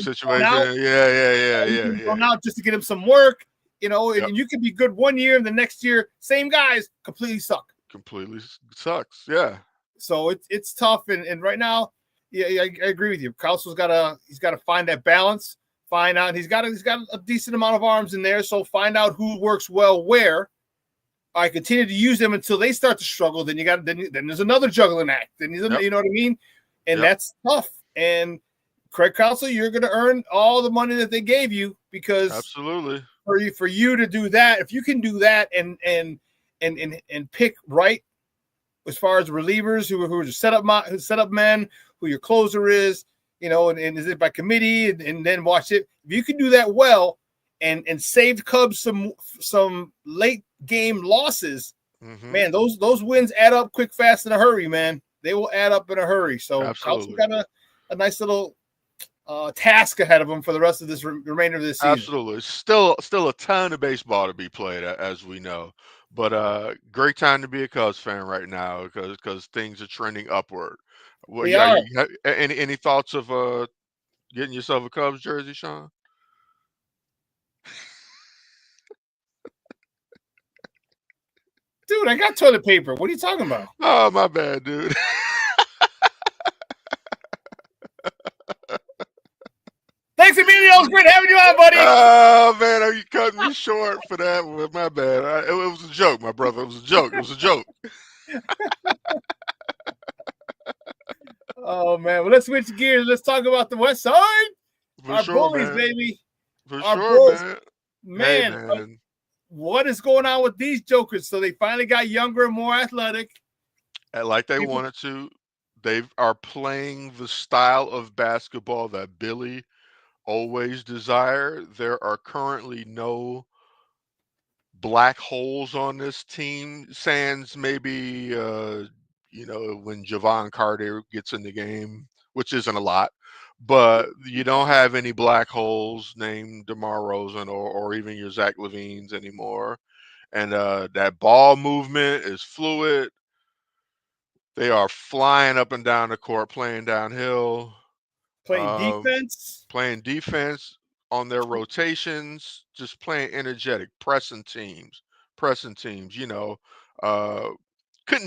situation. Yeah. Going out just to get him some work, and you can be good one year and the next year, same guys completely suck. Completely sucks. Yeah. So it's tough. And right now, I agree with you. Counsell's he's got to find that balance. Find out he's got a decent amount of arms in there, so find out who works well where. I continue to use them until they start to struggle. Then then there's another juggling act. Then you know what I mean, and that's tough. And Craig Counsell, you're going to earn all the money that they gave you, because absolutely for you to do that, if you can do that and pick right as far as relievers who are setup men, who your closer is. And is it by committee, and then watch it. If you can do that well and save Cubs some late game losses, man, those wins add up quick, fast, in a hurry, man. They will add up in a hurry. So Cubs got a nice little task ahead of them for the rest of this remainder of this season. Absolutely. Still a ton of baseball to be played, as we know. But great time to be a Cubs fan right now, because things are trending upward. Well, any thoughts of getting yourself a Cubs jersey, Shawn? Dude, I got toilet paper. What are you talking about? Oh, my bad, dude. Thanks, Emilio. It was great having you on, buddy. Oh, man, are you cutting me short for that one? My bad. It was a joke, my brother. It was a joke. It was a joke. Oh, man. Well, let's switch gears. Let's talk about the West Side. For Our sure, bullies, man. baby. For Our sure, Bulls. man. Man, Hey, man. what is going on with these jokers? So they finally got younger and more athletic. And like they wanted to. They are playing the style of basketball that Billy always desired. There are currently no black holes on this team. Sans maybe, when Javon Carter gets in the game, which isn't a lot. But you don't have any black holes named DeMar Rosen or even your Zach LaVines anymore. And that ball movement is fluid. They are flying up and down the court, playing downhill. Playing defense. Playing defense on their rotations, just playing energetic, pressing teams. Couldn't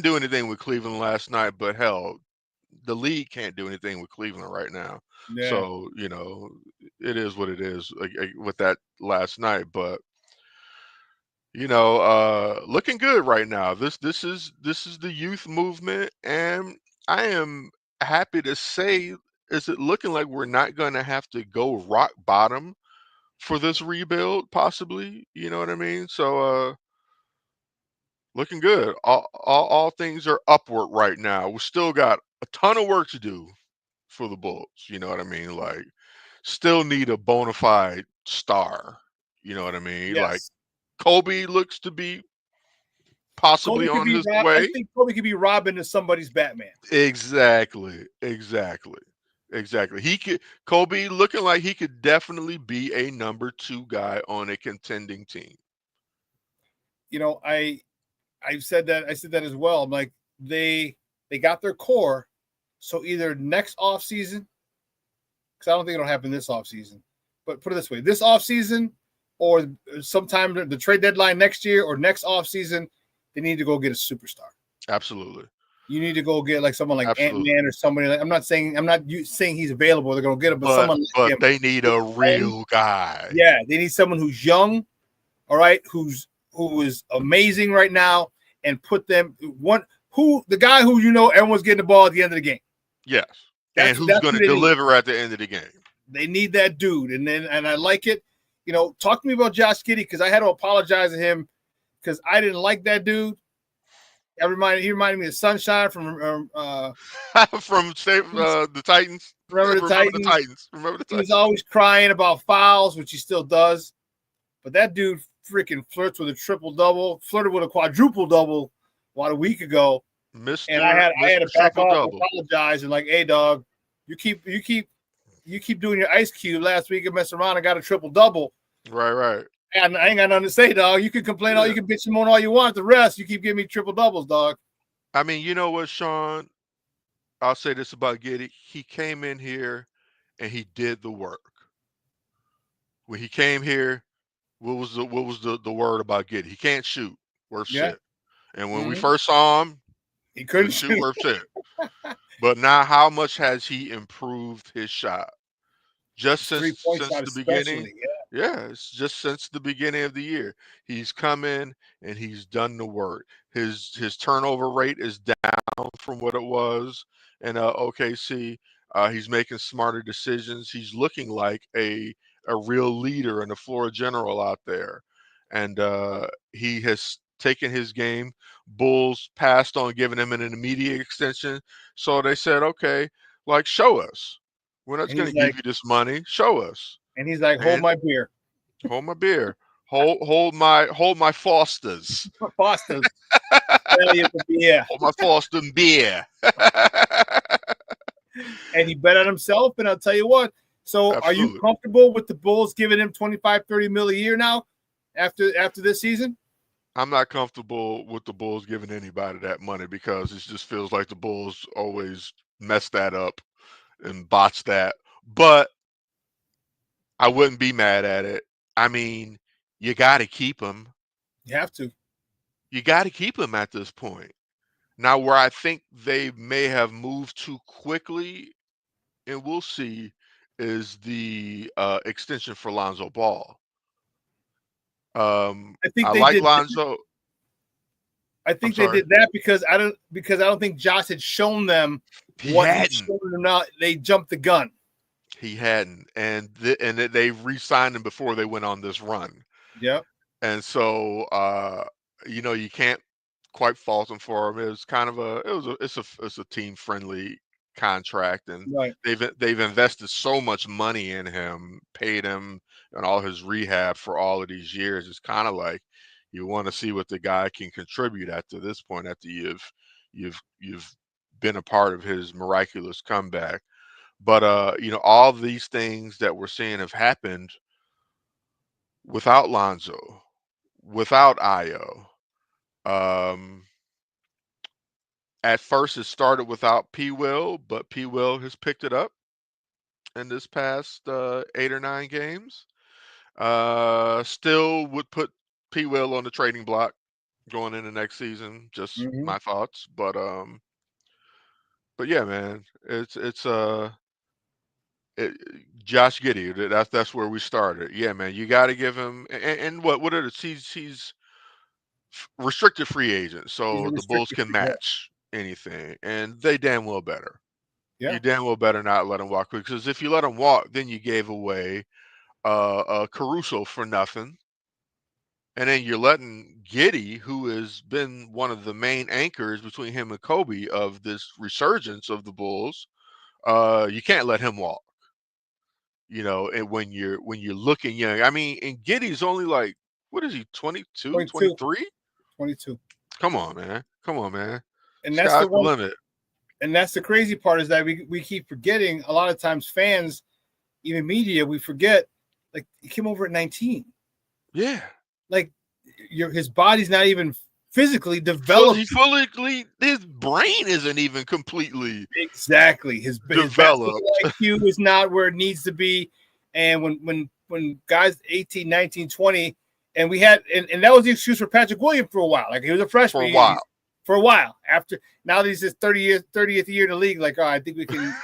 do anything with Cleveland last night, but hell, the league can't do anything with Cleveland right now. Yeah. So, it is what it is with that last night. But, looking good right now. This is the youth movement, and I am happy to say, is it looking like we're not going to have to go rock bottom for this rebuild, possibly? You know what I mean? So, looking good. All things are upward right now. We still got a ton of work to do for the Bulls. You know what I mean? Like, still need a bona fide star. You know what I mean? Yes. Like, Kobe looks to be possibly on his way. I think Kobe could be Robin to somebody's Batman. Exactly. Kobe looking like he could definitely be a number 2 guy on a contending team. I said that as well. I'm like, they got their core. So either next offseason, because I don't think it'll happen this offseason, but put it this way, this offseason or sometime the trade deadline next year or next offseason, they need to go get a superstar. Absolutely. You need to go get like someone like Absolutely. Ant-Man or somebody. I'm not saying he's available. They're going to get him, but someone like him. They need a real guy. Yeah, they need someone who's young, all right, who is amazing right now, and put them the guy who everyone's getting the ball at the end of the game. Yes, and who's going to deliver at the end of the game. They need that dude, and I like it. Talk to me about Josh Giddey, because I had to apologize to him because I didn't like that dude. He reminded me of Sunshine from the Titans. Remember the Titans? He was always crying about fouls, which he still does. But that dude freaking flirts with a triple-double, flirted with a quadruple-double a week ago. And I had to back off and apologize and like, hey, dog, you keep doing your Ice Cube last week and mess around and got a triple-double. Right. And I ain't got nothing to say, dog. You can complain you can bitch him on all you want. The rest, you keep giving me triple doubles, dog. I mean, you know what, Shawn? I'll say this about Giddey. He came in here and he did the work. When he came here, what was the word about Giddey? He can't shoot. Worth shit. And when we first saw him, he couldn't shoot worth shit. But now, how much has he improved his shot? Just since the beginning. Yeah, it's just since the beginning of the year. He's come in and he's done the work. His turnover rate is down from what it was in OKC. He's making smarter decisions. He's looking like a real leader and a floor general out there. And he has taken his game. Bulls passed on giving him an immediate extension. So they said, okay, like, show us. We're not going to give you this money. Show us. And he's like, hold my beer. Hold my beer. Hold my Fosters. Fosters. Yeah. Hold my Foster beer. And he bet on himself. And I'll tell you what. So Absolutely. Are you comfortable with the Bulls giving him $25-30 million a year now after this season? I'm not comfortable with the Bulls giving anybody that money because it just feels like the Bulls always mess that up and botch that. But I wouldn't be mad at it. I mean, you got to keep him. You have to. You got to keep him at this point. Now, where I think they may have moved too quickly, and we'll see, is the extension for Lonzo Ball. I think I they like did. Lonzo. I think they did that because I don't think Josh had shown them what he's shown them now. They jumped the gun. He hadn't, and they re-signed him before they went on this run. Yep. And so you can't quite fault him for him. It was kind of it's a team friendly contract, and right. they've invested so much money in him, paid him and all his rehab for all of these years. It's kind of like you want to see what the guy can contribute after this point, after you've been a part of his miraculous comeback. But all these things that we're seeing have happened without Lonzo, without Io. At first, it started without P. Will, but P. Will has picked it up in this past 8 or 9 games. Still would put P. Will on the trading block going into next season. Just my thoughts, but yeah, man, it's Josh Giddey. That's where we started. Yeah, man, you got to give him. And what are he's restricted free agent, so the Bulls can match anything, and they damn well better. Yeah. You damn well better not let him walk, because if you let him walk, then you gave away Caruso for nothing, and then you're letting Giddey, who has been one of the main anchors between him and Kobe of this resurgence of the Bulls. You can't let him walk. And when you're looking young, I mean, and Giddey's only like, what is he, 22, 23? 22. Come on, man. And that's the limit. And that's the crazy part, is that we keep forgetting. A lot of times fans, even media, we forget, like, he came over at 19. Yeah. Like, his body's not even physically developed. His brain isn't even completely exactly. His developed. His IQ is not where it needs to be. And when guys 18, 19, 20, and we had, and that was the excuse for Patrick Williams for a while. Like, he was a freshman for a while. After, now that he's his 30th year in the league, like, I think we can.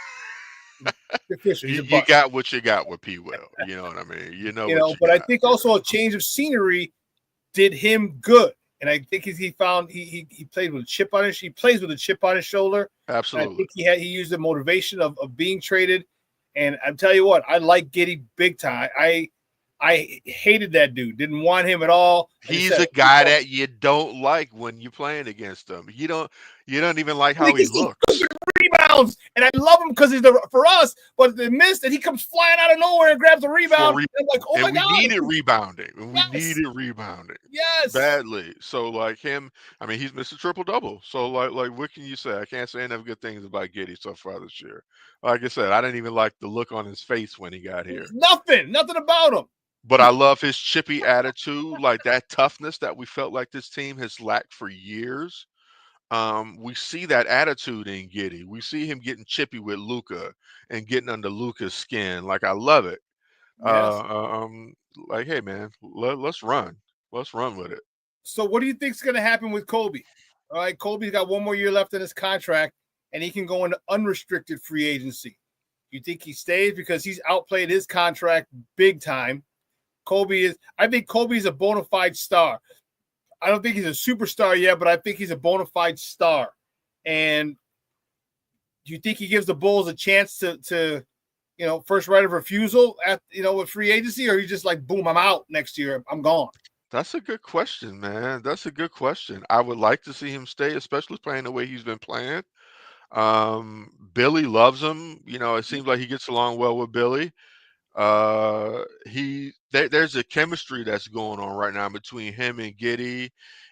You got what you got with P. Will. You know what I mean? But I think also a change of scenery did him good. And I think he found he played with a chip on his. He plays with a chip on his shoulder. Absolutely. And I think he used the motivation of being traded. And I'm telling you what, I like Giddey big time. I hated that dude. Didn't want him at all. He's a guy that you don't like when you're playing against him. You don't even like how he looks. Rebounds, and I love him because he's for us. But the miss, and he comes flying out of nowhere and grabs a rebound. And I'm like, oh my god, we needed rebounding. Yes, badly. So like him, I mean, he's missed a triple-double. So like what can you say? I can't say enough good things about Giddey so far this year. Like I said, I didn't even like the look on his face when he got here. Nothing about him. But I love his chippy attitude, like that toughness that we felt like this team has lacked for years. We see that attitude in Giddey. We see him getting chippy with Luka and getting under Luka's skin. Like, I love it. Yes. Like, hey, man, let's run. Let's run with it. So what do you think is going to happen with Kobe? All right, Kobe's got one more year left in his contract, and he can go into unrestricted free agency. You think he stays because he's outplayed his contract big time? I think Kobe's a bona fide star. I don't think he's a superstar yet, but I think he's a bona fide star. And do you think he gives the Bulls a chance to first right of refusal with free agency, or he's just like, boom, I'm out next year, I'm gone? That's a good question, man. That's a good question. I would like to see him stay, especially playing the way he's been playing. Billy loves him. It seems like he gets along well with Billy. There's a chemistry that's going on right now between him and Giddey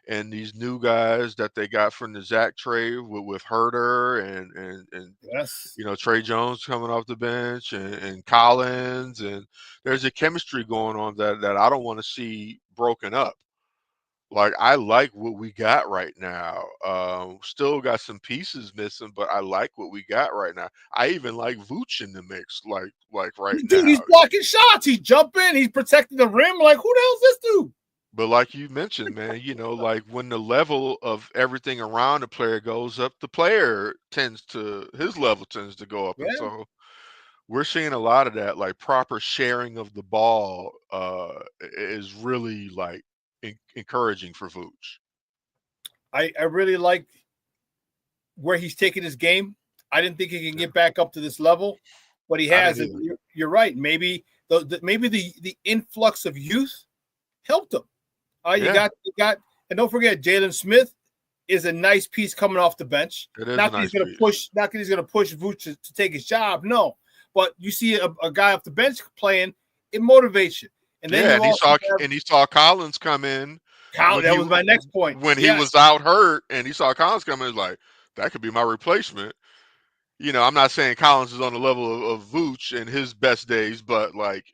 and these new guys that they got from the Zach trade with Herter and yes, Trey Jones coming off the bench and Collins, and there's a chemistry going on that I don't want to see broken up. Like, I like what we got right now. Still got some pieces missing, but I like what we got right now. I even like Vooch in the mix, like right now. Dude, he's blocking shots. He's jumping. He's protecting the rim. Like, who the hell is this dude? But like you mentioned, man, like when the level of everything around the player goes up, the player his level tends to go up. And Yeah. so we're seeing a lot of that, like proper sharing of the ball is really like encouraging for Vooch. I really like where he's taking his game. I didn't think he can get back up to this level, but he has. And you're right. Maybe the influx of youth helped him. You got, and don't forget, Jalen Smith is a nice piece coming off the bench. Not that he's going to push Vooch to take his job. No, but you see a guy off the bench playing, it motivates you. And then he saw Collins come in. That was my next point. When he was out hurt, and he saw Collins come in, like that could be my replacement. I'm not saying Collins is on the level of Vooch in his best days, but like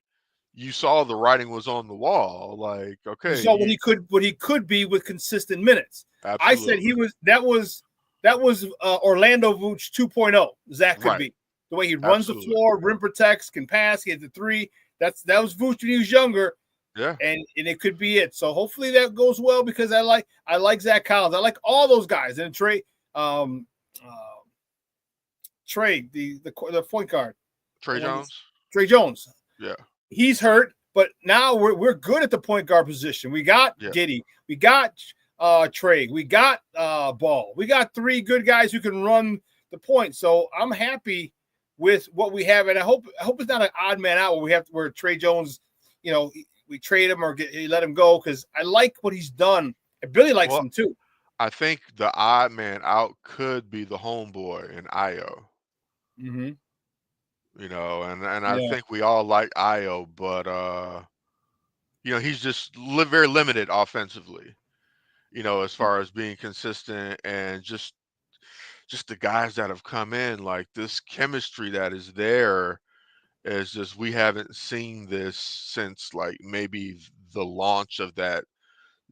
you saw the writing was on the wall. Like, okay, you saw what he could be with consistent minutes. Absolutely. I said that was Orlando Vooch 2.0. Zach could be the way he runs the floor, rim protects, can pass. He had the three. That was Vooch when he was younger. Yeah, and it could be it. So hopefully that goes well because I like Zach Collins. I like all those guys. And Trey, the point guard, Trey Jones. Trey Jones. Yeah, he's hurt, but now we're good at the point guard position. We got Giddey, we got Trey, we got Ball. We got three good guys who can run the point. So I'm happy with what we have, and I hope it's not an odd man out where Trey Jones, we trade him or let him go because I like what he's done. And Billy likes him too. I think the odd man out could be the homeboy in Io. Mm-hmm. And I think we all like Io, but he's just very limited offensively. As far as being consistent and just the guys that have come in, like this chemistry that is there. It's just we haven't seen this since like maybe the launch of that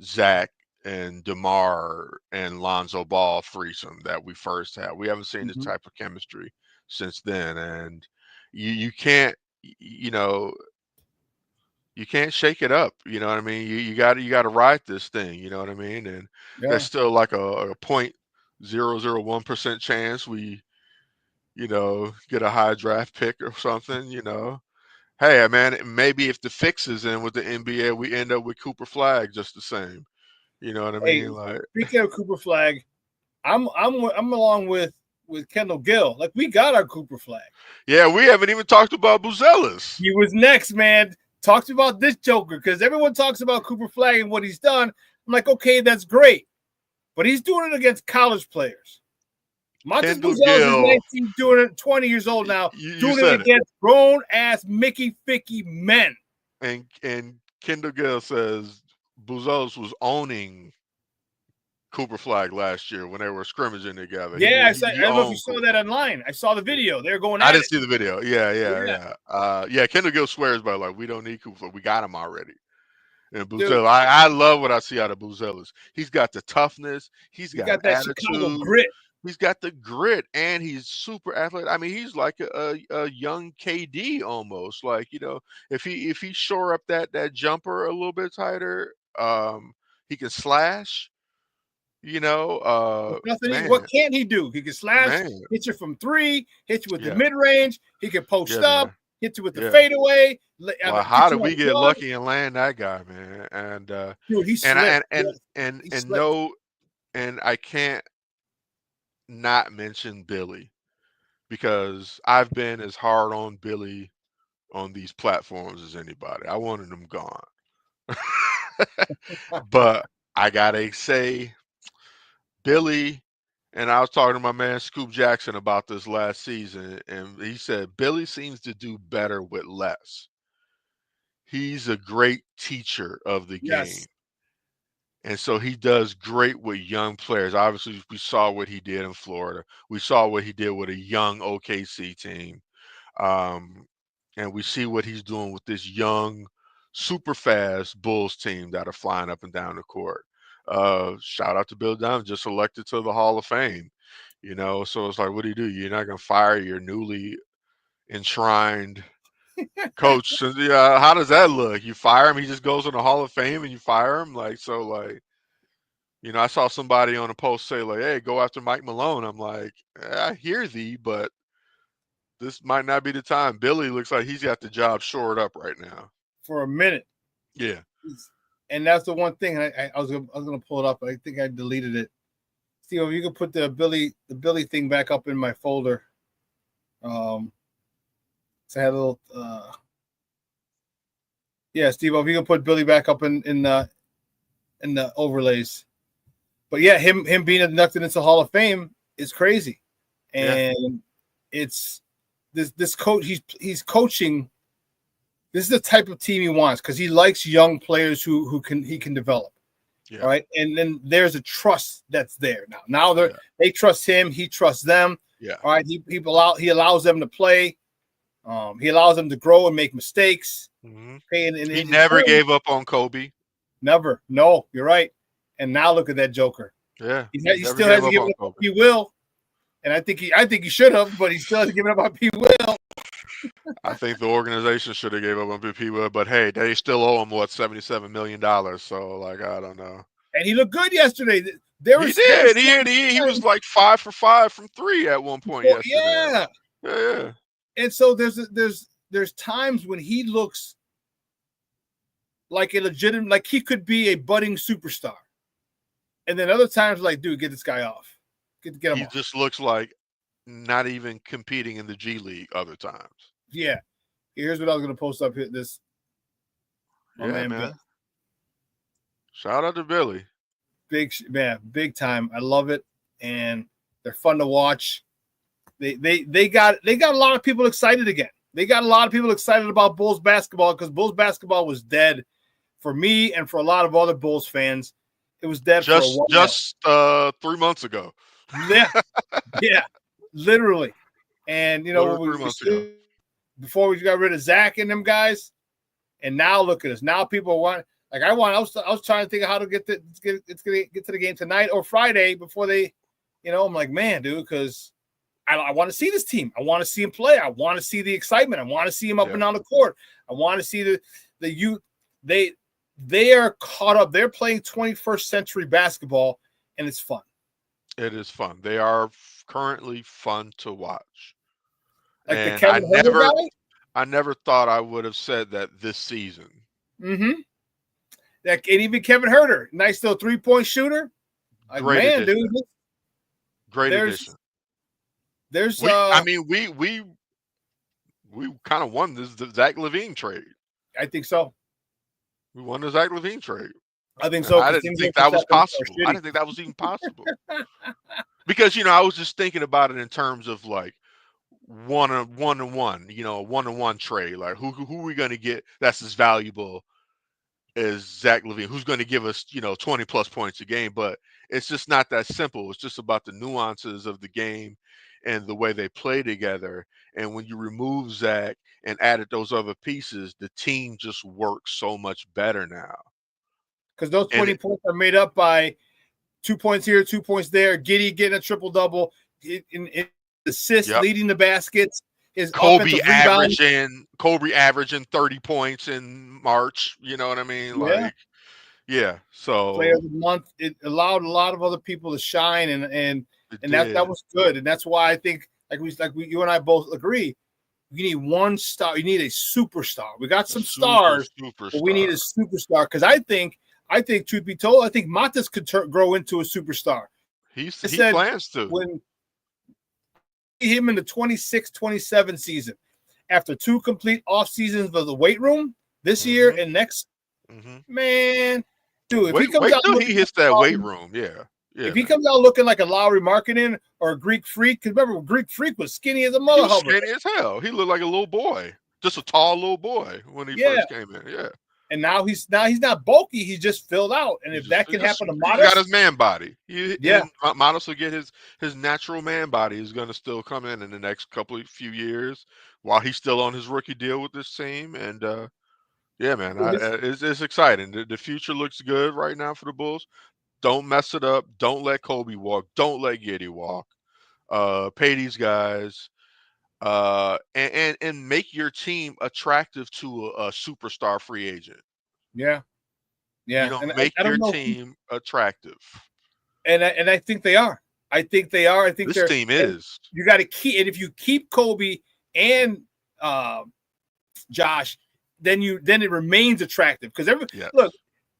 Zach and DeMar and Lonzo Ball threesome that we first had. We haven't seen this type of chemistry since then, and you can't you can't shake it up. You know what I mean? You got to ride this thing. You know what I mean? And there's still like a 0.001% chance we get a high draft pick or something, Hey, man, maybe if the fix is in with the NBA, we end up with Cooper Flag just the same. You know what I mean? Like, speaking of Cooper Flag, I'm along with Kendall Gill. Like, we got our Cooper Flag. Yeah, we haven't even talked about Buzelis. He was next, man. Talked about this joker because everyone talks about Cooper Flag and what he's done. I'm like, okay, that's great. But he's doing it against college players. Montes Buzelis is 19, doing it, 20 years old now, doing it against grown-ass Mickey-Ficky men. And Kendall Gill says Buzelis was owning Cooper Flag last year when they were scrimmaging together. Yeah, I don't know if you saw that online. I saw the video. They were going at it. I didn't see the video. Yeah. Kendall Gill swears by like, we don't need Cooper Flag. We got him already. And Buzelis, I love what I see out of Buzelis. He's got the toughness. He's got that attitude. Chicago grit. He's got the grit, and he's super athletic. I mean, he's like a young KD almost. Like, if he shore up that jumper a little bit tighter, he can slash. What can't he do? He can slash, hit you from three, hit you with the mid range. He can post up, hit you with the fadeaway. Well, how did we get lucky and land that guy, man? And dude, he's and I can't not mention Billy because I've been as hard on Billy on these platforms as anybody. I wanted him gone. But I gotta say, Billy, and I was talking to my man Scoop Jackson about this last season, and he said Billy seems to do better with less. He's a great teacher of the game. And so he does great with young players. Obviously, we saw what he did in Florida. We saw what he did with a young OKC team. And we see what he's doing with this young, super fast Bulls team that are flying up and down the court. Shout out to Bill Dunn, just elected to the Hall of Fame. So it's like, what do? You're not going to fire your newly enshrined Coach, yeah, how does that look? You fire him, he just goes in the Hall of Fame, and you fire him, like so, like. I saw somebody on a post say, like, hey, go after Mike Malone. I'm like, I hear thee, but this might not be the time. Billy looks like he's got the job shored up right now. For a minute. Yeah. And that's the one thing. I was gonna pull it up, but I think I deleted it. Steve, if you could put the Billy thing back up in my folder. So I had a little yeah, Steve, if you can put Billy back up in the overlays. But yeah, him being inducted into the Hall of Fame is crazy. And it's this coach, he's coaching. This is the type of team he wants because he likes young players who he can develop. Yeah. All right. And then there's a trust that's there now. Now they trust him, he trusts them. Yeah. All right. He allows them to play. He allows them to grow and make mistakes. Mm-hmm. He never gave up on Kobe. Never. No, you're right. And now look at that Joker. Yeah. He still hasn't given up on P. Will. And I think he should have, but he still hasn't given up on P. Will. I think the organization should have gave up on P. Will, but hey, they still owe him $77 million. So like, I don't know. And he looked good yesterday. He did. He was like 5 for 5 from 3 at one point yesterday. Yeah. And so there's times when he looks like a legitimate, like he could be a budding superstar. And then other times, like, dude, get this guy off. Get him off. He just looks like not even competing in the G League other times. Yeah. Here's what I was going to post up here. Man. Bill. Shout out to Billy. Big time. I love it. And they're fun to watch. They got a lot of people excited again. They got a lot of people excited about Bulls basketball because Bulls basketball was dead for me and for a lot of other Bulls fans. It was dead for a while. Just 3 months ago. Yeah, literally. And before we got rid of Zach and them guys, and now look at us. Now people want I was trying to think of how to get to the game tonight or Friday before they, I'm like, man, dude, because I want to see this team. I want to see him play. I want to see the excitement. I want to see him up and down the court. I want to see the youth. They are caught up. They're playing 21st century basketball, and it's fun. It is fun. They are currently fun to watch. Like and the Kevin Herter guy? I never thought I would have said that this season. Mm-hmm. And even Kevin Herter, nice little 3-point shooter. Like, great man, addition. dude. Great addition. We kind of won the Zach LaVine trade. I think so. We won the Zach LaVine trade. I think so. I didn't think that was possible. I didn't think that was even possible. Because, I was just thinking about it in terms of like one-on-one, a one-on-one trade. Like who are we going to get that's as valuable as Zach LaVine? Who's going to give us, 20 plus points a game? But it's just not that simple. It's just about the nuances of the game and the way they play together. And when you remove Zach and added those other pieces, the team just works so much better now. Because those 20 points are made up by 2 points here, 2 points there. Giddy getting a triple-double, in assists, leading the baskets. Kobe averaging 30 points in March. You know what I mean? So player of the month. It allowed a lot of other people to shine, and that was good. And that's why I think, you and I both agree, you need one star. You need a superstar. We got some stars, but we need a superstar. Because I think, truth be told, I think Matas could grow into a superstar. He plans to. When him in the 26-27 season, after 2 complete off seasons of the weight room this year and next, man, dude, if he comes out, he hits that weight room, if he comes out looking like a Lowry Markkanen or a Greek Freak, because remember, Greek Freak was skinny as a mother. Skinny as hell. He looked like a little boy, just a tall little boy when he first came in. Yeah. And now he's not bulky. He's just filled out. And if that can happen to Matas, he got his man body. Matas will get his natural man body. Is going to still come in the next few years while he's still on his rookie deal with this team. And man, it's exciting. The future looks good right now for the Bulls. Don't mess it up. Don't let Kobe walk. Don't let Giddey walk. Pay these guys. and make your team attractive to a superstar free agent. Yeah. You know, make your team attractive. And I think they are. I think this team is. You got to keep, and if you keep Kobe and Josh, then it remains attractive because look,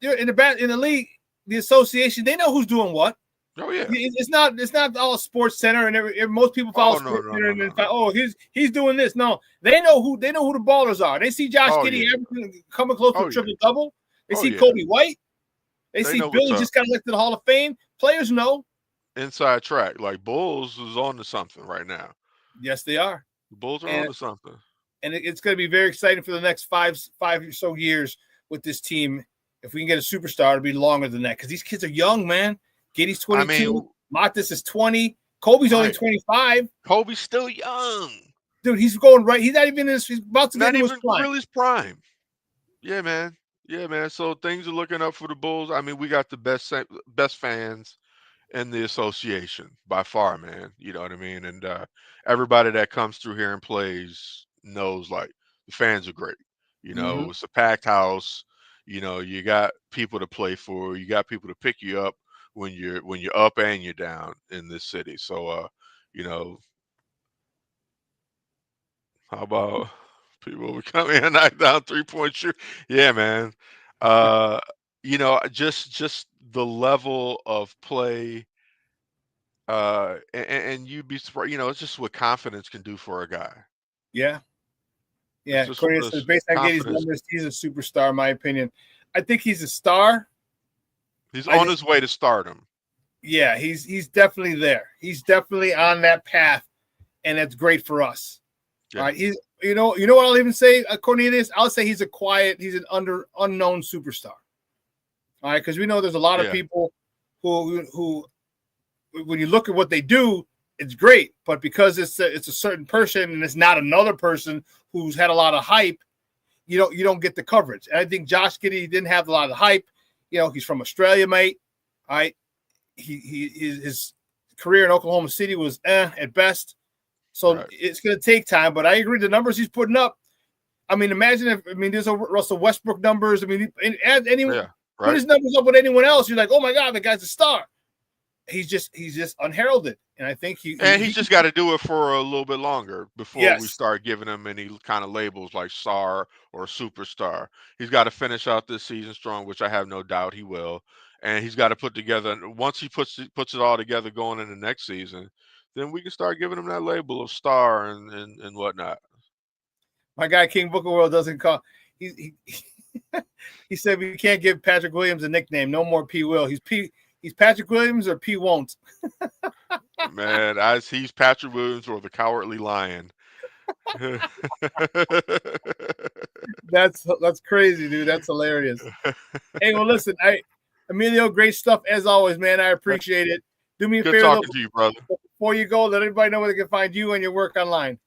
in the league, the association, they know who's doing what. Oh yeah, it's not all Sports Center and most people follow Sports Center and he's doing this. No, they know who the ballers are. They see Josh Giddey coming close to a triple double. They see Kobe White. They see Billy just got elected to the Hall of Fame. Players know. Inside track, like Bulls is on to something right now. Yes, they are. The Bulls are on to something. And it's going to be very exciting for the next five or so years with this team. If we can get a superstar, it'll be longer than that because these kids are young, man. Giddey's 22. Matis is 20. Kobe's only 25. Kobe's still young. Dude, he's going right. He's not even he's about to get into his prime. Really his prime. Yeah, man. Yeah, man. So things are looking up for the Bulls. I mean, we got the best fans in the association by far, man. You know what I mean? And everybody that comes through here and plays knows like the fans are great. You know, it's a packed house. You know, you got people to play for. You got people to pick you up when you're up and you're down in this city. So you know, how about people coming in knock down 3-point shoot? Yeah, man. You know, just the level of play, and you'd be surprised. You know, it's just what confidence can do for a guy. Yeah. According to based on Giddey's numbers, he's a superstar, in my opinion. I think he's a star. He's on his way to stardom. Yeah, he's definitely there. He's definitely on that path, and that's great for us. Yeah. All right, he's you know what I'll even say according to this, I'll say he's an unknown superstar. All right, because we know there's a lot of people who when you look at what they do, it's great, but because it's a certain person and it's not another person who's had a lot of hype, you don't get the coverage. And I think Josh Giddey didn't have a lot of hype. You know, he's from Australia, mate. All right. His career in Oklahoma City was at best. So it's going to take time, but I agree. The numbers he's putting up. I mean, imagine there's Russell Westbrook numbers. I mean, add anyone, put his numbers up with anyone else. You're like, oh my God, the guy's a star. He's just unheralded. And I think he's just got to do it for a little bit longer before we start giving him any kind of labels like star or superstar. He's got to finish out this season strong, which I have no doubt he will. And he's got to put together, once he puts it all together going into next season, then we can start giving him that label of star and whatnot. My guy King Booker World doesn't call. He said we can't give Patrick Williams a nickname. No more P. Will. He's Patrick Williams or P. Won't. Man, he's Patrick Williams or the Cowardly Lion. That's crazy, dude. That's hilarious. Hey, well, listen, Emilio, great stuff as always, man. I appreciate it. Do me a favor. Good talking to you, brother. Before you go, let everybody know where they can find you and your work online.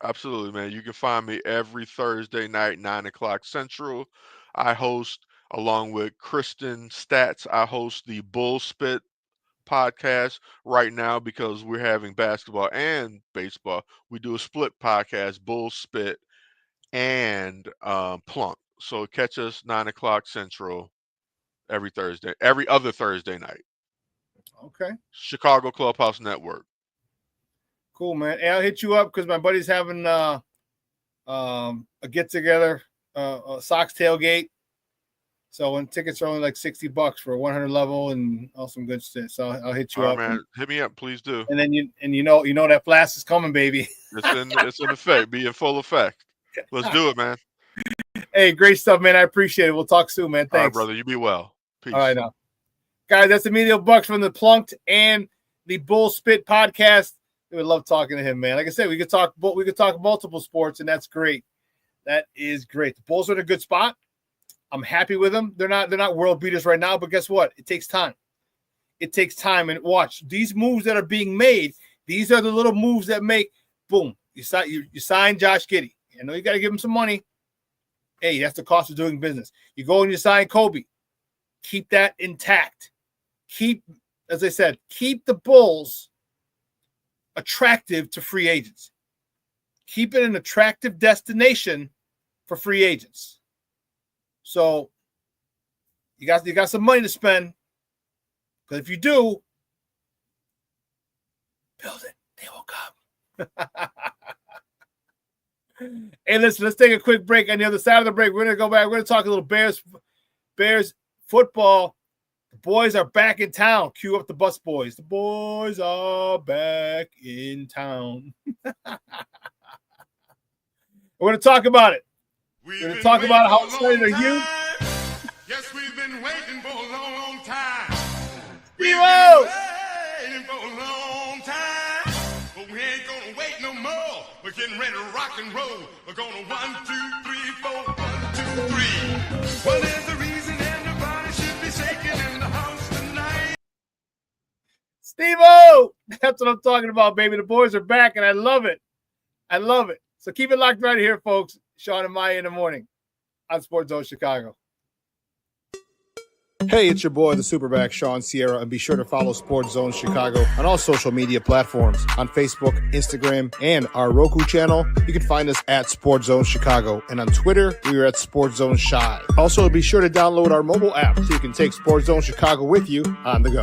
Absolutely, man. You can find me every Thursday night, 9:00 Central. I host, along with Kristen Stats, I host the Bull Spit podcast right now because we're having basketball and baseball. We do a split podcast, Bull Spit and Plunk. So catch us 9:00 Central every other Thursday night. Okay. Chicago Clubhouse Network. Cool, man. Hey, I'll hit you up because my buddy's having a get together, a Sox tailgate. So when tickets are only like $60 for a 100 level and all some good stuff. So I'll hit you up. Man. Hit me up, please do. And then you know that blast is coming, baby. It's in effect, be in full effect. Let's do it, man. Hey, great stuff, man. I appreciate it. We'll talk soon, man. Thanks. All right, brother. You be well. Peace. All right, now. Guys, that's Emilio Bucks from the Plunked and the Bull Spit podcast. We would love talking to him, man. Like I said, we could talk multiple sports, and that's great. That is great. The Bulls are in a good spot. I'm happy with them. They're not world beaters right now, but guess what? It takes time. It takes time. And watch, these moves that are being made, these are the little moves that make boom. You sign Josh Giddey. I know you got to give him some money. Hey, that's the cost of doing business. You go and you sign Kobe. Keep that intact. As I said, keep the Bulls attractive to free agents. keep it an attractive destination for free agents. So you got some money to spend. Because if you do, build it. They will come. Hey, listen, let's take a quick break. On the other side of the break, we're going to go back. We're going to talk a little Bears football. The boys are back in town. Cue up the bus boys. The boys are back in town. We're going to talk about it. We're going to talk about how excited are you? Yes, we've been waiting for a long, long time. We've been waiting for a long time. But we ain't going to wait no more. We're getting ready to rock and roll. We're going to 1, 2, 3, 4, 1, 2, 3. Well, there's a reason everybody should be shaking in the house tonight. Steve-O! That's what I'm talking about, baby. The boys are back, and I love it. I love it. So keep it locked right here, folks. Shawn and Maya in the morning on Sports Zone Chicago. Hey, it's your boy, the SuperBack, Shawn Sierra, and be sure to follow Sports Zone Chicago on all social media platforms, on Facebook, Instagram, and our Roku channel. You can find us at Sports Zone Chicago, and on Twitter, we are at Sports Zone Shy. Also, be sure to download our mobile app so you can take Sports Zone Chicago with you on the go.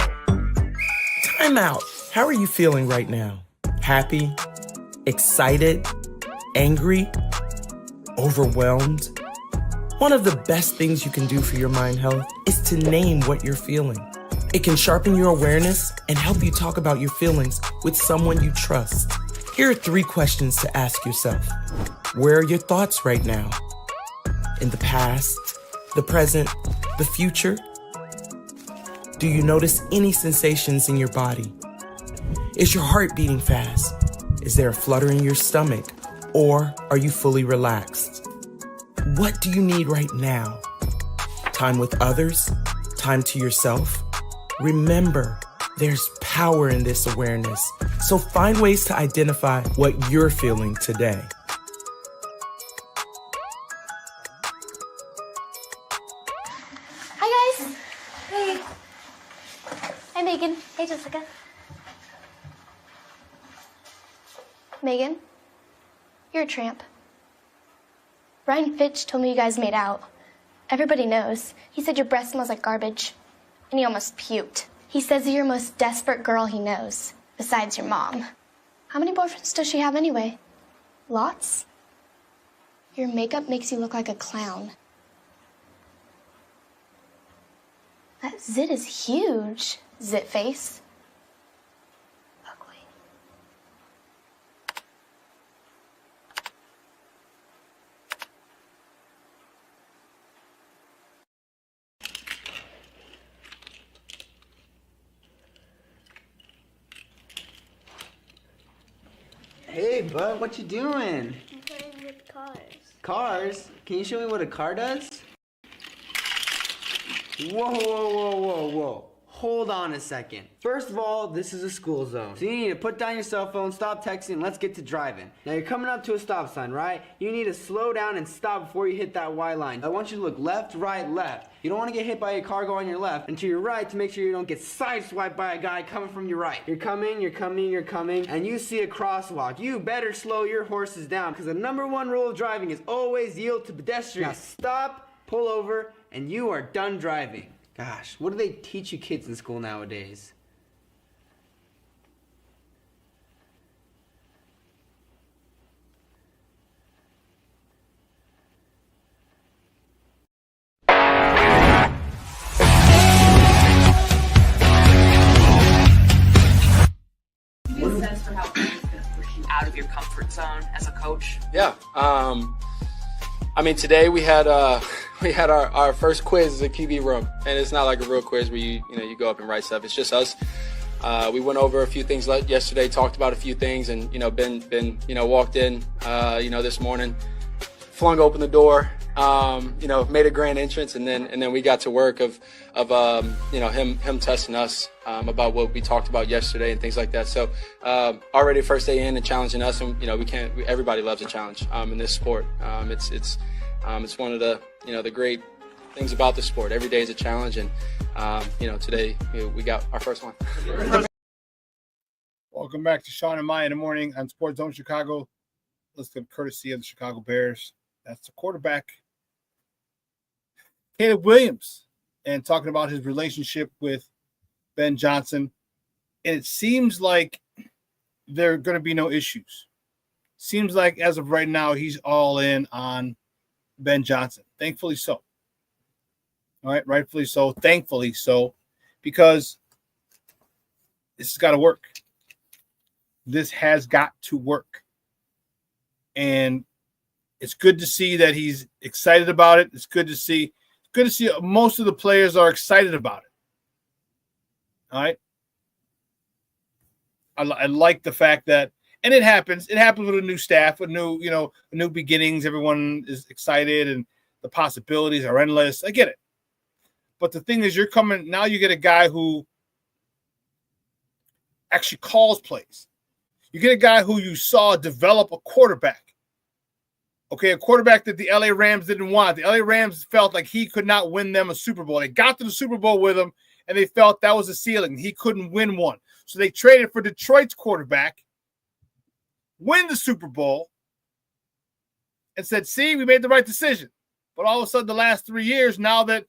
Time out. How are you feeling right now? Happy? Excited? Angry? Overwhelmed? One of the best things you can do for your mind health is to name what you're feeling. It can sharpen your awareness and help you talk about your feelings with someone you trust. Here are 3 questions to ask yourself. Where are your thoughts right now? In the past, the present, the future? Do you notice any sensations in your body? Is your heart beating fast? Is there a flutter in your stomach? Or are you fully relaxed? What do you need right now? Time with others? Time to yourself? Remember, there's power in this awareness. So find ways to identify what you're feeling today. Hi, guys. Hey. Hi, Megan. Hey, Jessica. Megan, you're a tramp. Brian Fitch told me you guys made out. Everybody knows. He said your breath smells like garbage. And he almost puked. He says you're the most desperate girl he knows, besides your mom. How many boyfriends does she have anyway? Lots? Your makeup makes you look like a clown. That zit is huge, zit face. Hey, bud, what you doing? I'm playing with cars. Cars? Can you show me what a car does? Whoa, whoa, whoa, whoa, whoa. Hold on a second. First of all, this is a school zone. So you need to put down your cell phone, stop texting, and let's get to driving. Now you're coming up to a stop sign, right? You need to slow down and stop before you hit that Y line. I want you to look left, right, left. You don't want to get hit by a car going on your left, and to your right to make sure you don't get sideswiped by a guy coming from your right. You're coming, and you see a crosswalk. You better slow your horses down, because the #1 rule of driving is always yield to pedestrians. Now stop, pull over, and you are done driving. Gosh, what do they teach you kids in school nowadays? Give me a sense for how it's going to push you out of your comfort zone as a coach. Yeah. I mean, today we had our first quiz as a QB room, and it's not like a real quiz where you go up and write stuff. It's just us. We went over a few things yesterday, talked about a few things, and Ben walked in this morning, flung open the door, made a grand entrance, and then we got to work of him testing us about what we talked about yesterday and things like that. So already first day in and challenging us, and everybody loves a challenge in this sport. It's one of the great things about the sport. Every day is a challenge, and today we got our first one. Welcome back to Shawn and Maya in the morning on Sports Zone Chicago. listed courtesy of the Chicago Bears. That's the quarterback, Caleb Williams, and talking about his relationship with Ben Johnson. And it seems like there are going to be no issues. Seems like as of right now, he's all in on Ben Johnson. Thankfully so. All right, rightfully so. Thankfully so, because this has got to work. This has got to work. And it's good to see that he's excited about it. It's good to see most of the players are excited about it. All right. I like the fact that, and it happens with a new staff, with new beginnings. Everyone is excited and the possibilities are endless. I get it. But the thing is, you get a guy who actually calls plays. You get a guy who you saw develop a quarterback. Okay, a quarterback that the LA Rams didn't want. The LA Rams felt like he could not win them a Super Bowl. They got to the Super Bowl with him, and they felt that was a ceiling. He couldn't win one. So they traded for Detroit's quarterback, win the Super Bowl, and said, see, we made the right decision. But all of a sudden, the last 3 years, now that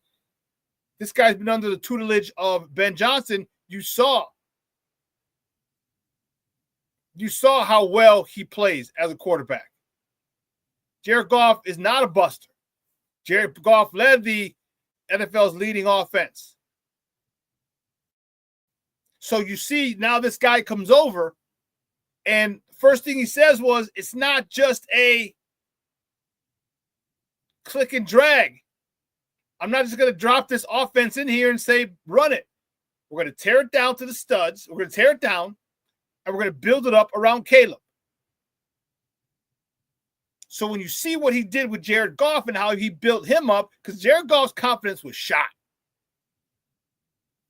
this guy's been under the tutelage of Ben Johnson, you saw how well he plays as a quarterback. Jared Goff is not a buster. Jared Goff led the NFL's leading offense. So you see now this guy comes over, and first thing he says was, it's not just a click and drag. I'm not just going to drop this offense in here and say, run it. We're going to tear it down to the studs. We're going to tear it down, and we're going to build it up around Caleb. So when you see what he did with Jared Goff and how he built him up, because Jared Goff's confidence was shot.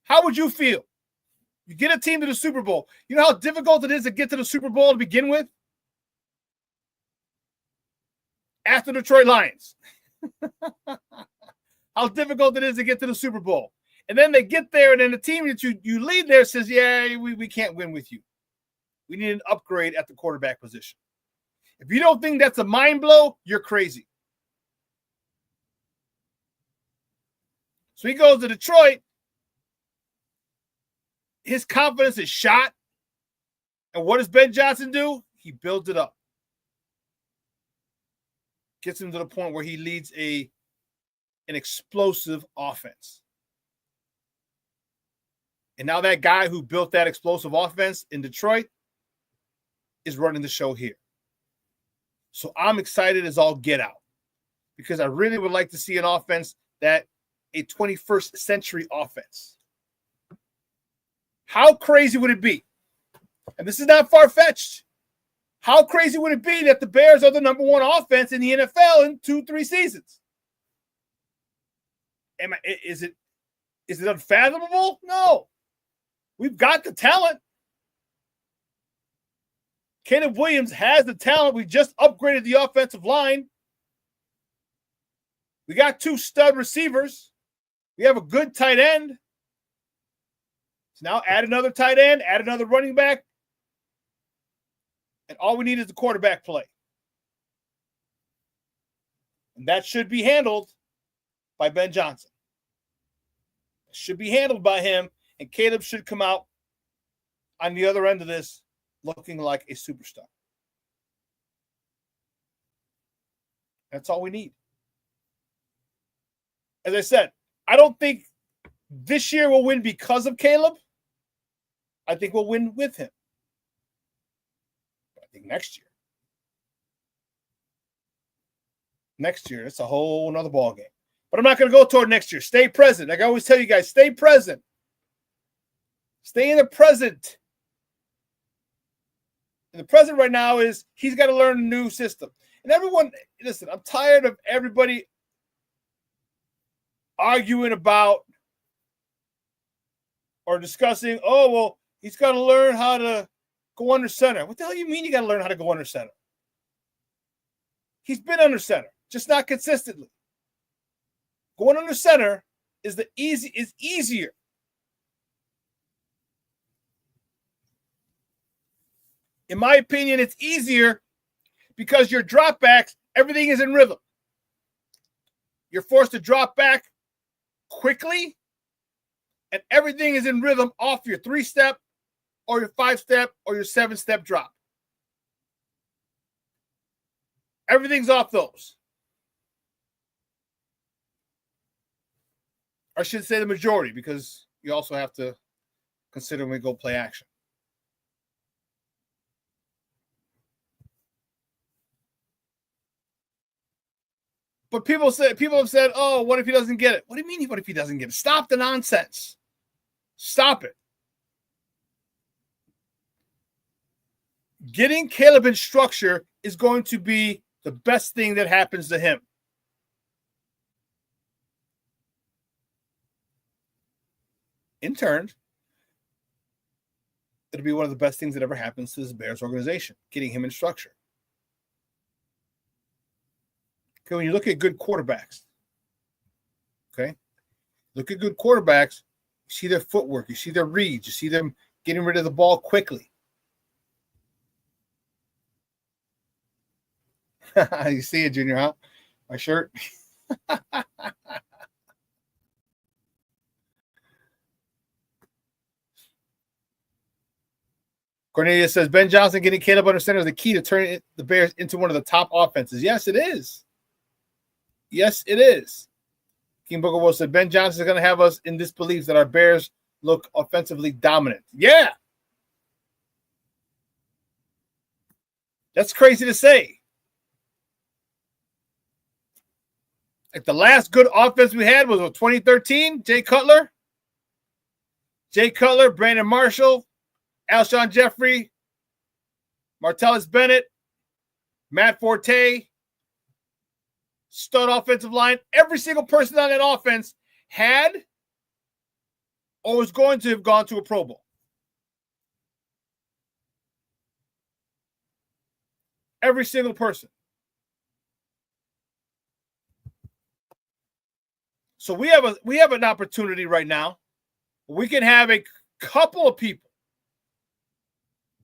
How would you feel? You get a team to the Super Bowl. You know how difficult it is to get to the Super Bowl to begin with? After the Detroit Lions. How difficult it is to get to the Super Bowl. And then they get there, and then the team that you lead there says, yeah, we can't win with you. We need an upgrade at the quarterback position. If you don't think that's a mind blow, you're crazy. So he goes to Detroit. His confidence is shot. And what does Ben Johnson do? He builds it up. Gets him to the point where he leads an explosive offense. And now that guy who built that explosive offense in Detroit is running the show here. So I'm excited as all get out, because I really would like to see an offense that a 21st century offense. How crazy would it be? And this is not far-fetched. How crazy would it be that the Bears are the number one offense in the NFL in 2-3 seasons? Is it unfathomable? No. We've got the talent. Caleb Williams has the talent. We just upgraded the offensive line. We got 2 stud receivers. We have a good tight end. So now add another tight end, add another running back. And all we need is the quarterback play. And that should be handled by Ben Johnson. It should be handled by him. And Caleb should come out on the other end of this looking like a superstar. That's all we need. As I said, I don't think this year we'll win because of Caleb. I think we'll win with him. But I think next year, it's a whole nother ball game. But I'm not going to go toward next year. Stay present. Like I always tell you guys, stay present. Stay in the present. And the present right now is he's got to learn a new system. And everyone, listen, I'm tired of everybody arguing about or discussing, oh, well, he's got to learn how to go under center. What the hell do you mean you got to learn how to go under center? He's been under center, just not consistently. Going under center is easier. In my opinion, it's easier because your dropbacks, everything is in rhythm. You're forced to drop back quickly, and everything is in rhythm off your 3-step or your 5-step or your 7-step drop. Everything's off those. I should say the majority, because you also have to consider when we go play action. But people have said, oh, what if he doesn't get it? What do you mean, what if he doesn't get it? Stop the nonsense. Stop it. Getting Caleb in structure is going to be the best thing that happens to him. In turn, it'll be one of the best things that ever happens to this Bears organization, getting him in structure. Okay, when you look at good quarterbacks, okay, look at good quarterbacks, you see their footwork, you see their reads, you see them getting rid of the ball quickly. You see it, Junior, huh? My shirt. Cornelius says, Ben Johnson getting Caleb under center is the key to turning the Bears into one of the top offenses. Yes, it is. Yes, it is. King Booker Will said, Ben Johnson is going to have us in disbelief that our Bears look offensively dominant. Yeah. That's crazy to say. Like the last good offense we had was 2013, Jay Cutler, Brandon Marshall, Alshon Jeffrey, Martellus Bennett, Matt Forte, stud offensive line. Every single person on that offense had or was going to have gone to a Pro Bowl. Every single person. So we have an opportunity right now. We can have a couple of people.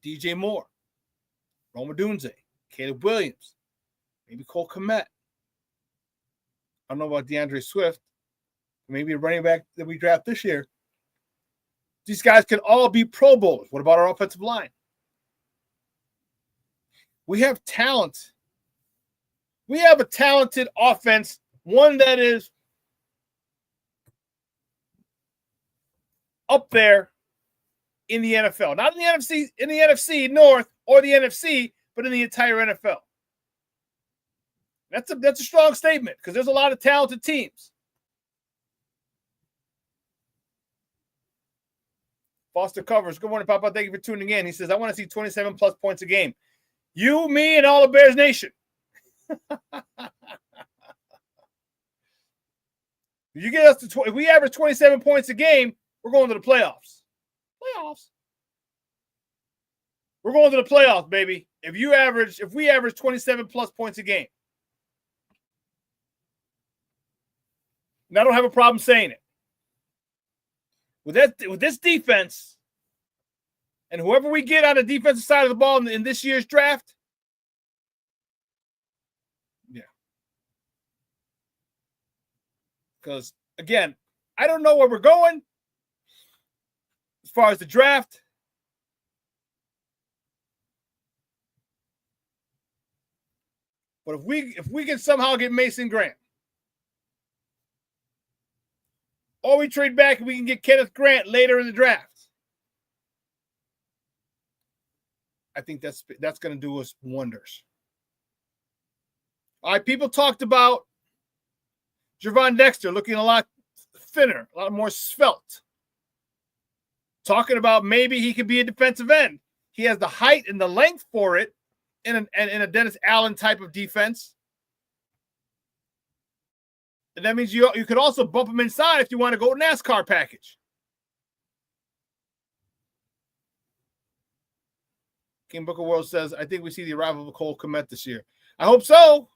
DJ Moore, Roma Dunze, Caleb Williams, maybe Cole Kmet. I don't know about DeAndre Swift. Maybe a running back that we draft this year. These guys can all be Pro Bowlers. What about our offensive line? We have talent. We have a talented offense, one that is up there in the NFL. Not in the NFC North or the NFC, but in the entire NFL. That's a strong statement because there's a lot of talented teams. Foster Covers. Good morning, Papa. Thank you for tuning in. He says, I want to see 27 plus points a game. You, me, and all of Bears Nation. You get us to if we average 27 points a game, we're going to the playoffs. We're going to the playoffs, baby. If we average 27 plus points a game. And I don't have a problem saying it. With this defense, and whoever we get on the defensive side of the ball in this year's draft, yeah. Because, again, I don't know where we're going as far as the draft. But if we can somehow get Mason Grant, or we trade back and we can get Kenneth Grant later in the draft, I think that's going to do us wonders. All right, people talked about Gervon Dexter looking a lot thinner, a lot more svelte. Talking about maybe he could be a defensive end. He has the height and the length for it in a Dennis Allen type of defense. And that means you could also bump him inside if you want to go NASCAR package. King Booker World says, I think we see the arrival of Cole Kmet this year. I hope so.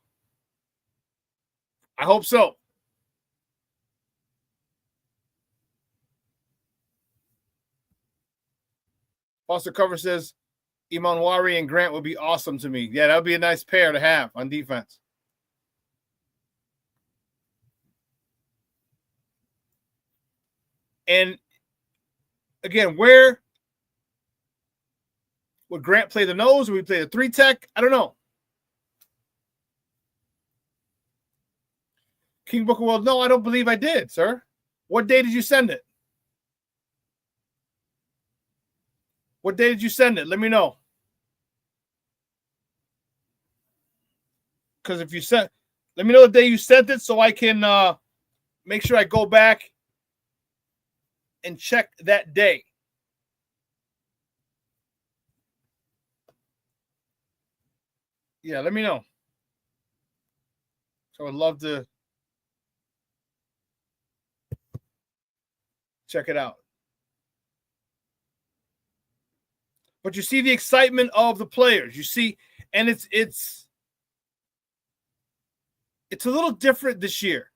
I hope so. Foster Cover says, Imanwari and Grant would be awesome to me. Yeah, that would be a nice pair to have on defense. And again, where would Grant play the nose? Would we play the 3-tech? I don't know. King Booker, well, no, I don't believe I did, sir. What day did you send it? What day did you send it? Let me know. Because if you sent, let me know the day you sent it so I can make sure I go back and check that day. Yeah, let me know. So I'd love to check it out. But you see the excitement of the players. You see, and it's a little different this year.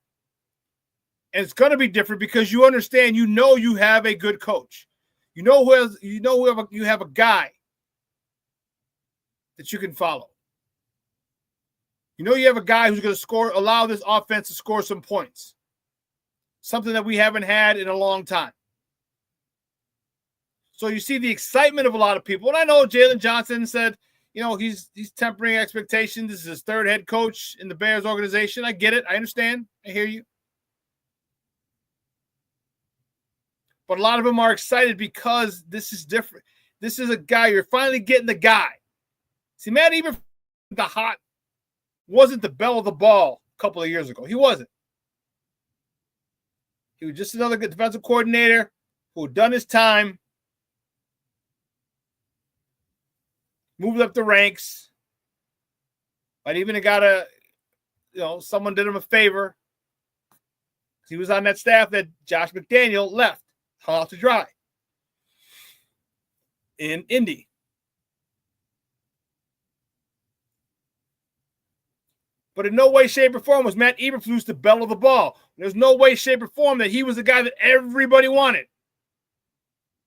And it's going to be different because you understand, you have a good coach. You have a guy that you can follow. You have a guy who's going to allow this offense to score some points. Something that we haven't had in a long time. So you see the excitement of a lot of people. And I know Jalen Johnson said, he's tempering expectations. This is his third head coach in the Bears organization. I get it. I understand. I hear you. But a lot of them are excited because this is different. This is a guy. You're finally getting the guy. See, Matt, even wasn't the belle of the ball a couple of years ago. He wasn't. He was just another good defensive coordinator who had done his time, moved up the ranks, but even got someone did him a favor. He was on that staff that Josh McDaniel left, hung out to dry in Indy. But in no way, shape, or form was Matt Eberflus the belle of the ball. There's no way, shape, or form that he was the guy that everybody wanted.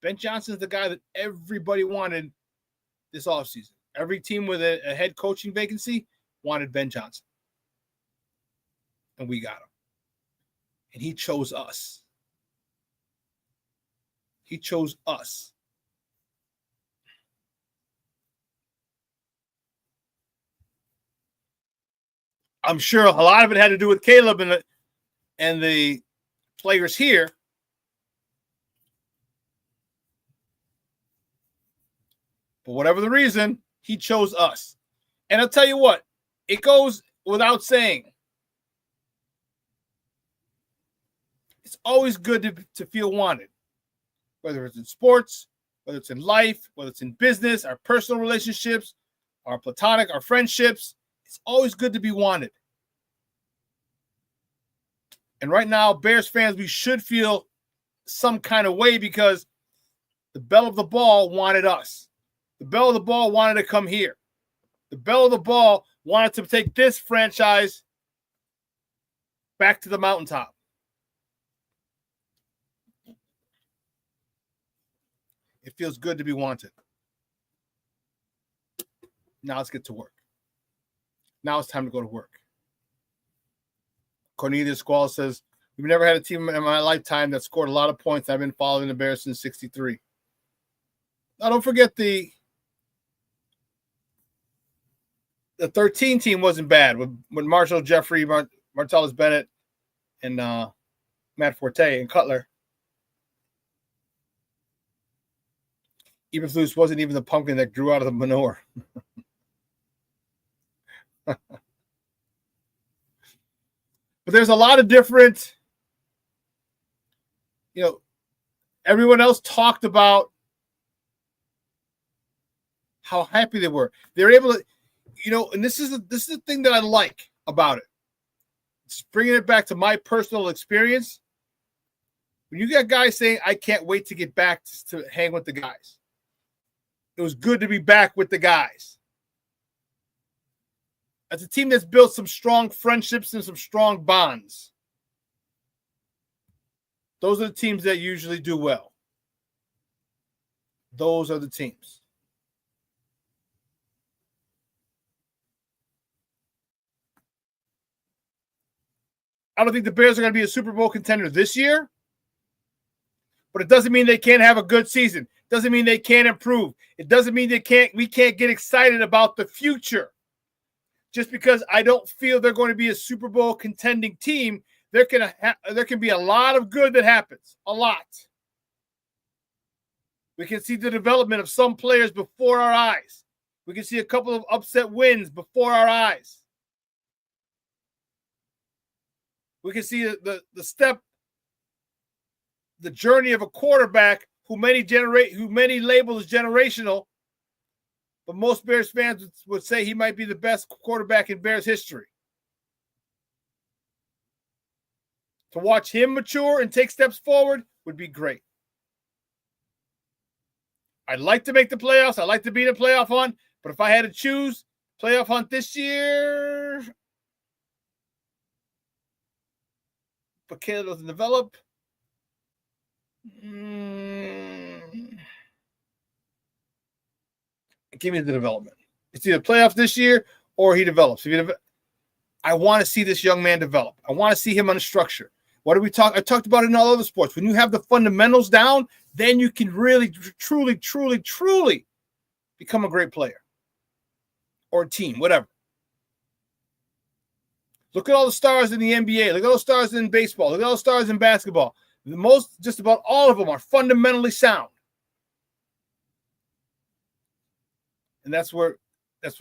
Ben Johnson is the guy that everybody wanted this offseason. Every team with a head coaching vacancy wanted Ben Johnson. And we got him. And he chose us. He chose us. I'm sure a lot of it had to do with Caleb and the players here. But whatever the reason, he chose us. And I'll tell you what, it goes without saying. It's always good to feel wanted, whether it's in sports, whether it's in life, whether it's in business, our personal relationships, our platonic, our friendships. It's always good to be wanted. And right now, Bears fans, we should feel some kind of way because the belle of the ball wanted us. The belle of the ball wanted to come here. The belle of the ball wanted to take this franchise back to the mountaintop. It feels good to be wanted. Now let's get to work. Now it's time to go to work. Cornelius Squall says, we've never had a team in my lifetime that scored a lot of points. I've been following the Bears since 63. Now, don't forget the 13 team wasn't bad with Marshall, Jeffrey, Martellus Bennett, and Matt Forte and Cutler. Eberflus wasn't even the pumpkin that grew out of the manure. But there's a lot of different, everyone else talked about how happy they were. They're able to, and this is the thing that I like about it. Just bringing it back to my personal experience. When you got guys saying, I can't wait to get back to hang with the guys. It was good to be back with the guys. As a team that's built some strong friendships and some strong bonds. Those are the teams that usually do well. Those are the teams. I don't think the Bears are going to be a Super Bowl contender this year, but it doesn't mean they can't have a good season. It doesn't mean they can't improve. It doesn't mean we can't get excited about the future. Just because I don't feel they're going to be a Super Bowl contending team, there can be a lot of good that happens. A lot. We can see the development of some players before our eyes. We can see a couple of upset wins before our eyes. We can see the journey of a quarterback who many label as generational, but most Bears fans would say he might be the best quarterback in Bears history. To watch him mature and take steps forward would be great. I'd like to make the playoffs. I'd like to be in a playoff hunt, but if I had to choose playoff hunt this year, but Caleb doesn't develop. Give me the development. It's either playoffs this year or he develops. I want to see this young man develop. I want to see him on a structure. What do we talk? I talked about it in all other sports. When you have the fundamentals down, then you can really, truly, truly, truly become a great player or a team, whatever. Look at all the stars in the NBA. Look at all the stars in baseball. Look at all the stars in basketball. Just about all of them are fundamentally sound. And that's what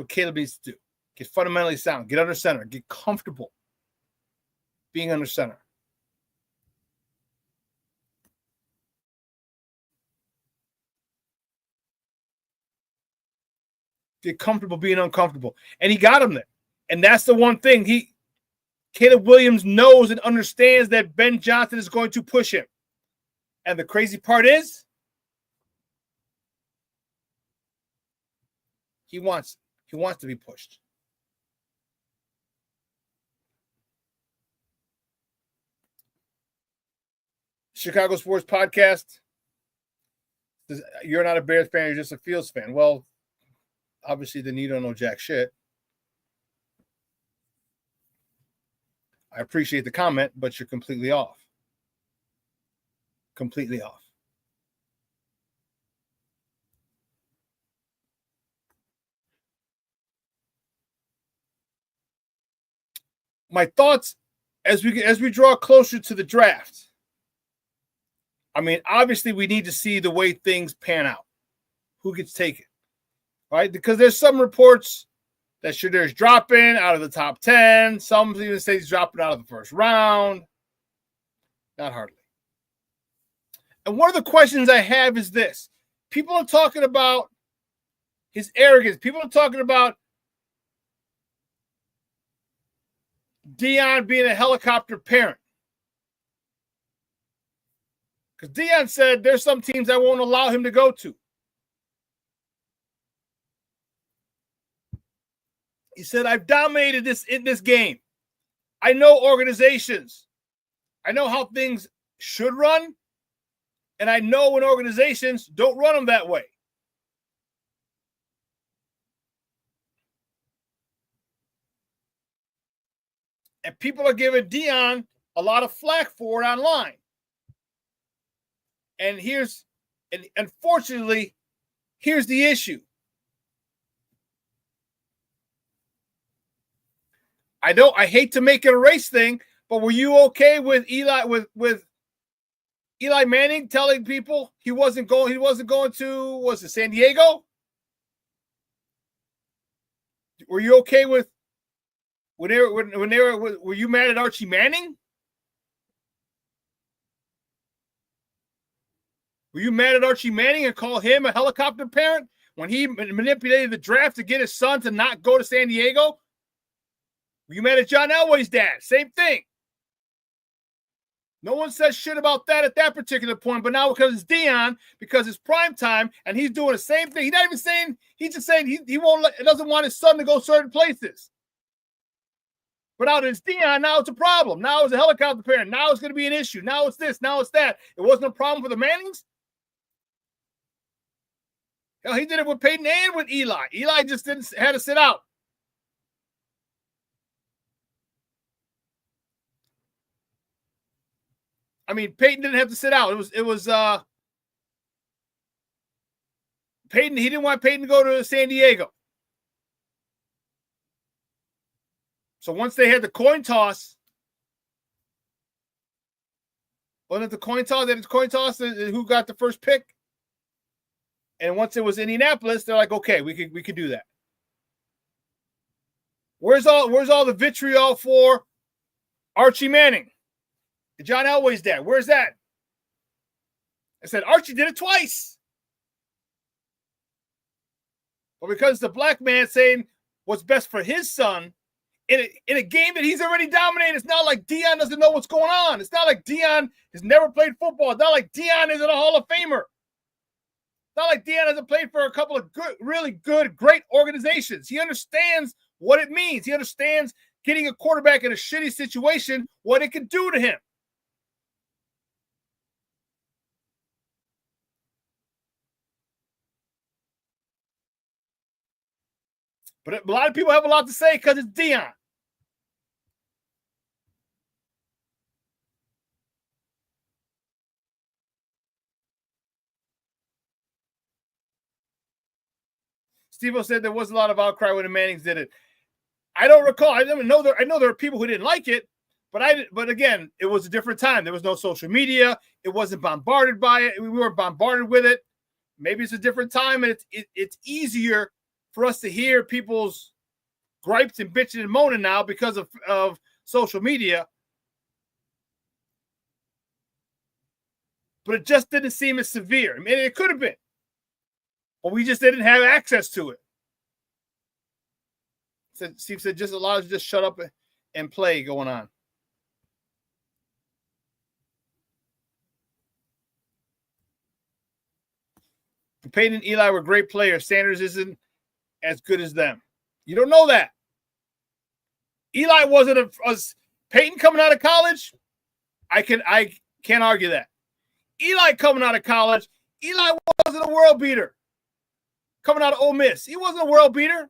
Caleb needs to do. Get fundamentally sound. Get under center. Get comfortable being under center. Get comfortable being uncomfortable. And he got him there. And that's the one thing. Caleb Williams knows and understands that Ben Johnson is going to push him. And the crazy part is, he wants to be pushed. Chicago Sports Podcast. You're not a Bears fan, you're just a Fields fan. Well, obviously, then you don't know jack shit. I appreciate the comment, but you're completely off. Completely off. My thoughts as we draw closer to the draft. I mean, obviously, we need to see the way things pan out. Who gets taken, right? Because there's some reports that Shedeurs dropping out of the top 10. Some even say he's dropping out of the first round. Not hardly. And one of the questions I have is this. People are talking about his arrogance. People are talking about Deion being a helicopter parent. Because Deion said there's some teams I won't allow him to go to. He said, I've dominated in this game. I know organizations. I know how things should run. And I know when organizations don't run them that way. And people are giving Deion a lot of flack for it online. And unfortunately, here's the issue. I hate to make it a race thing, but were you okay with Eli Manning telling people he wasn't going to, was it San Diego? Were you okay with were you mad at Archie Manning? Were you mad at Archie Manning and call him a helicopter parent when he manipulated the draft to get his son to not go to San Diego? Were you mad at John Elway's dad? Same thing. No one says shit about that at that particular point, but now because it's Deion, because it's prime time, and he's doing the same thing. He's not even saying, he's just saying he doesn't want his son to go certain places. But now it's Deion, now it's a problem. Now it's a helicopter parent. Now it's going to be an issue. Now it's this, now it's that. It wasn't a problem for the Mannings. Hell, he did it with Peyton and with Eli. Eli just had to sit out. I mean, Peyton didn't have to sit out. It was Peyton. He didn't want Peyton to go to San Diego. So once they had the coin toss, wasn't it the coin toss? They had the coin toss who got the first pick. And once it was Indianapolis, they're like, okay, we could do that. Where's all the vitriol for Archie Manning? John Elway's dad. Where's that? I said Archie did it twice. But because the black man saying what's best for his son in a game that he's already dominated, it's not like Deion doesn't know what's going on. It's not like Deion has never played football. It's not like Deion isn't a Hall of Famer. It's not like Deion hasn't played for a couple of good, really good, great organizations. He understands what it means. He understands getting a quarterback in a shitty situation, what it can do to him. But a lot of people have a lot to say because it's Deion. Steve-O said there was a lot of outcry when the Mannings did it. I don't recall. I know there are people who didn't like it, but again, it was a different time. There was no social media. It wasn't bombarded by it. We weren't bombarded with it. Maybe it's a different time, and it's easier for us to hear people's gripes and bitching and moaning now because of social media. But it just didn't seem as severe. I mean, it could have been. But we just didn't have access to it. Steve said just allows you to just shut up and play going on. Peyton and Eli were great players. Sanders isn't as good as them. You don't know that. Eli wasn't Peyton coming out of college. I can't argue that. Eli coming out of college, Eli wasn't a world beater. Coming out of Ole Miss, he wasn't a world beater.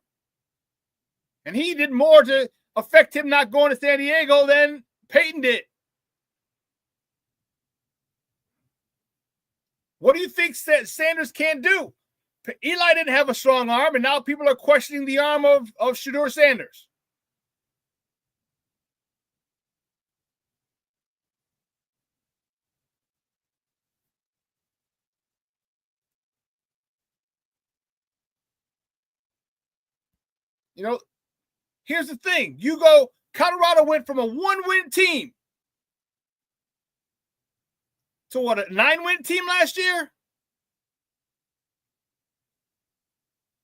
And he did more to affect him not going to San Diego than Peyton did. What do you think Sanders can't do? Eli didn't have a strong arm, and now people are questioning the arm of Shedeur Sanders. You know, here's the thing. Colorado went from a 1-win team to what, a 9-win team last year?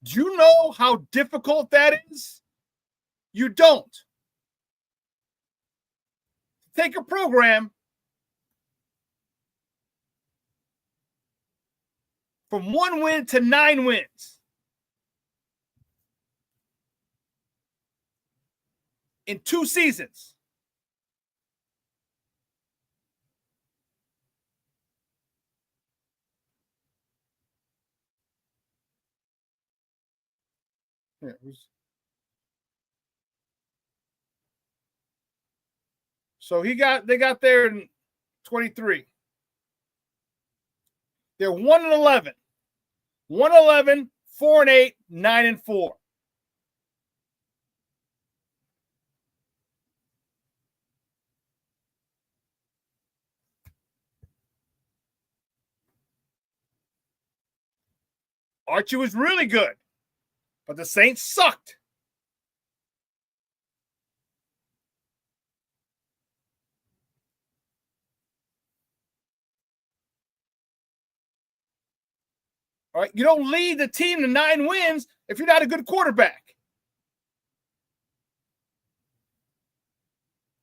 Do you know how difficult that is? You don't. Take a program from 1 win to 9 wins in 2 seasons. Yeah, so they got there in 23. They're 1-11. 1-11, 4-8, 9-4. Archie was really good, but the Saints sucked. All right, you don't lead the team to 9 wins if you're not a good quarterback.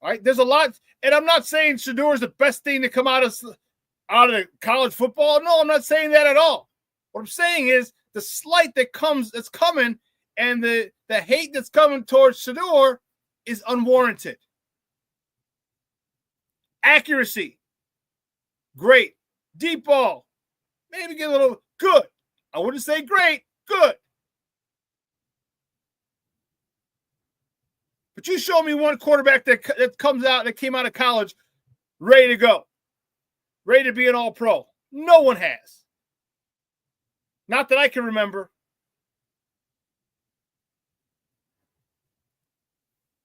All right, there's a lot, and I'm not saying Shedeur is the best thing to come out of the college football. No, I'm not saying that at all. What I'm saying is the slight that's coming, and the hate that's coming towards Shedeur is unwarranted. Accuracy, great. Deep ball, maybe get a little good. I wouldn't say great, good. But you show me one quarterback that came out of college ready to go. ready to be an all-pro. No one has. Not that I can remember.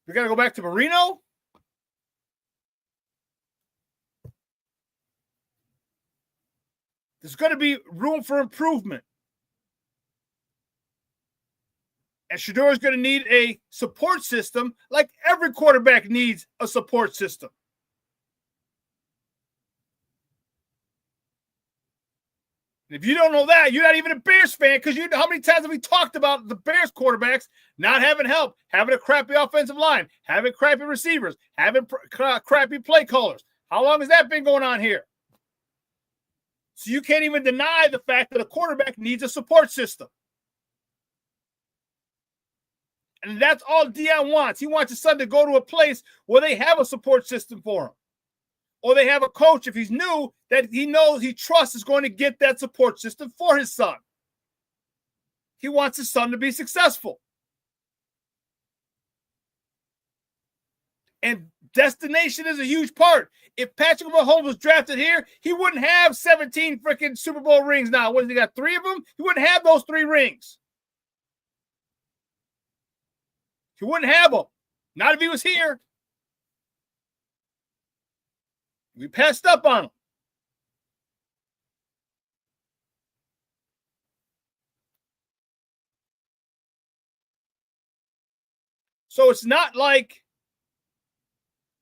We got to go back to Marino? There's going to be room for improvement. And Shedeur is going to need a support system like every quarterback needs a support system. And if you don't know that, you're not even a Bears fan, because you know how many times have we talked about the Bears quarterbacks not having help, having a crappy offensive line, having crappy receivers, having crappy play callers. How long has that been going on here? So you can't even deny the fact that a quarterback needs a support system. And that's all Deion wants. He wants his son to go to a place where they have a support system for him. Or they have a coach, if he's new, that he knows, he trusts is going to get that support system for his son. He wants his son to be successful. And destination is a huge part. If Patrick Mahomes was drafted here, he wouldn't have 17 freaking Super Bowl rings now. What, has he got 3 of them? He wouldn't have those 3 rings. He wouldn't have them. Not if he was here. We passed up on him. So it's not like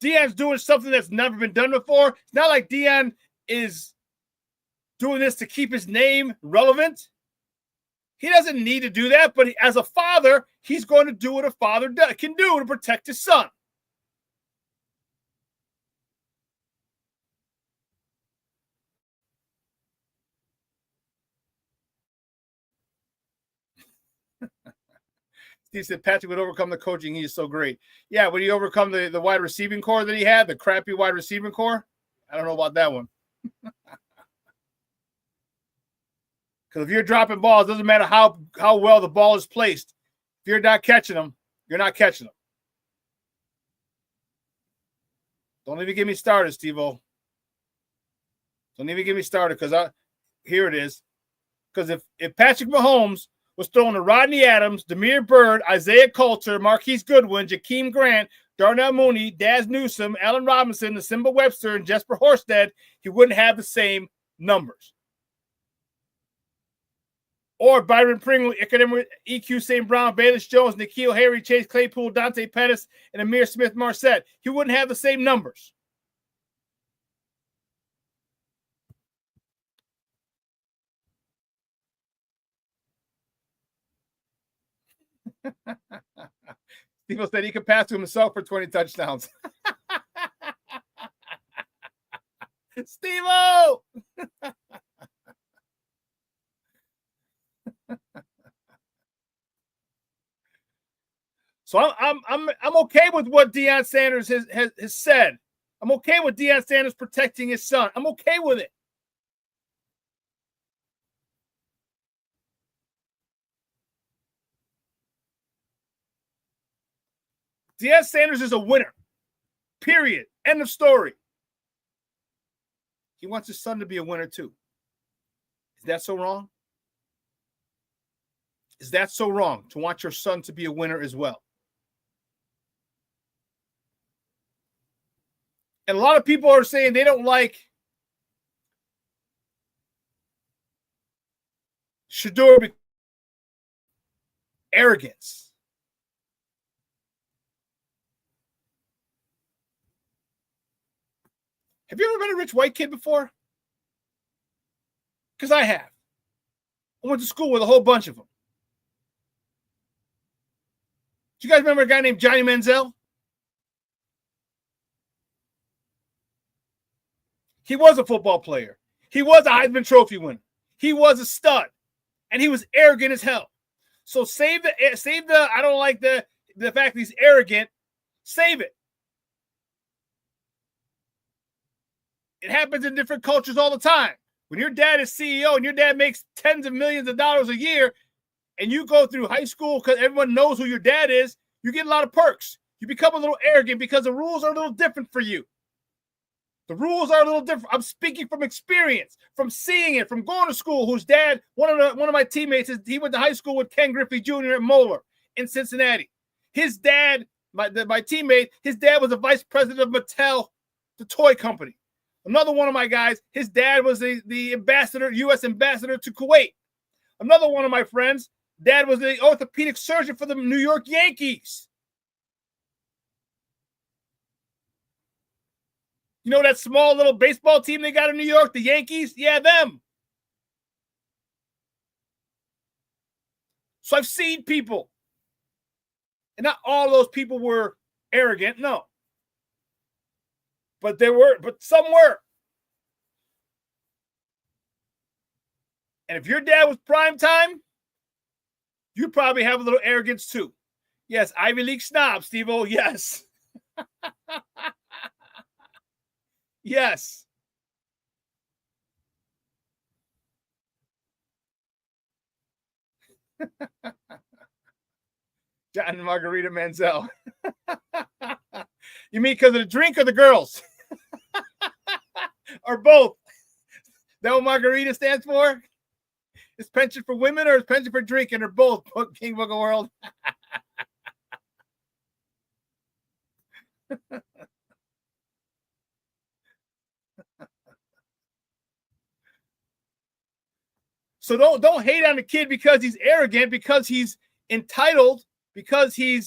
Deion's doing something that's never been done before. It's not like Deion is doing this to keep his name relevant. He doesn't need to do that, but as a father, he's going to do what a father can do to protect his son. Steve said Patrick would overcome the coaching. He is so great. Yeah, would he overcome the wide receiving core that he had, the crappy wide receiving core? I don't know about that one. Because if you're dropping balls, it doesn't matter how well the ball is placed. If you're not catching them, you're not catching them. Don't even get me started, Steve-O. Don't even get me started, because here it is. Because if Patrick Mahomes was throwing to Rodney Adams, Damiere Byrd, Isaiah Coulter, Marquise Goodwin, Jakeem Grant, Darnell Mooney, Daz Newsome, Allen Robinson, Simba Webster, and Jesper Horsted, he wouldn't have the same numbers. Or Byron Pringle, EQ St. Brown, Bayless Jones, N'Keal Harry, Chase Claypool, Dante Pettis, and Amir Smith-Marset. He wouldn't have the same numbers. Steve said he could pass to himself for 20 touchdowns. Steve-O! So I'm okay with what Deion Sanders has said. I'm okay with Deion Sanders protecting his son. I'm okay with it. Deion Sanders is a winner. Period. End of story. He wants his son to be a winner too. Is that so wrong? Is that so wrong to want your son to be a winner as well? And a lot of people are saying they don't like Shedeur arrogance. Have you ever met a rich white kid before? Because I have. I went to school with a whole bunch of them. Do you guys remember a guy named Johnny Manziel? He was a football player. He was a Heisman Trophy winner. He was a stud. And he was arrogant as hell. So save the I don't like the fact that he's arrogant. Save it. It happens in different cultures all the time. When your dad is CEO and your dad makes tens of millions of dollars a year, and you go through high school because everyone knows who your dad is, you get a lot of perks. You become a little arrogant because the rules are a little different for you. The rules are a little different. I'm speaking from experience, from seeing it, from going to school. Whose dad, one of my teammates, he went to high school with Ken Griffey Jr. at Moeller in Cincinnati. His dad, my teammate, his dad was the vice president of Mattel, the toy company. Another one of my guys, his dad was the ambassador, U.S. ambassador to Kuwait. Another one of my friends, dad was the orthopedic surgeon for the New York Yankees. You know that small little baseball team they got in New York, the Yankees? Yeah, them. So I've seen people. And not all those people were arrogant, no. But some were. And if your dad was prime time, you probably have a little arrogance too. Yes, Ivy League snob, Steve-O, yes. Yes. John and Margarita Manziel. You mean because of the drink or the girls? Or both? That what Margarita stands for? Is pension for women or is pension for drinking or both? King Book of World. So don't hate on the kid because he's arrogant, because he's entitled, because he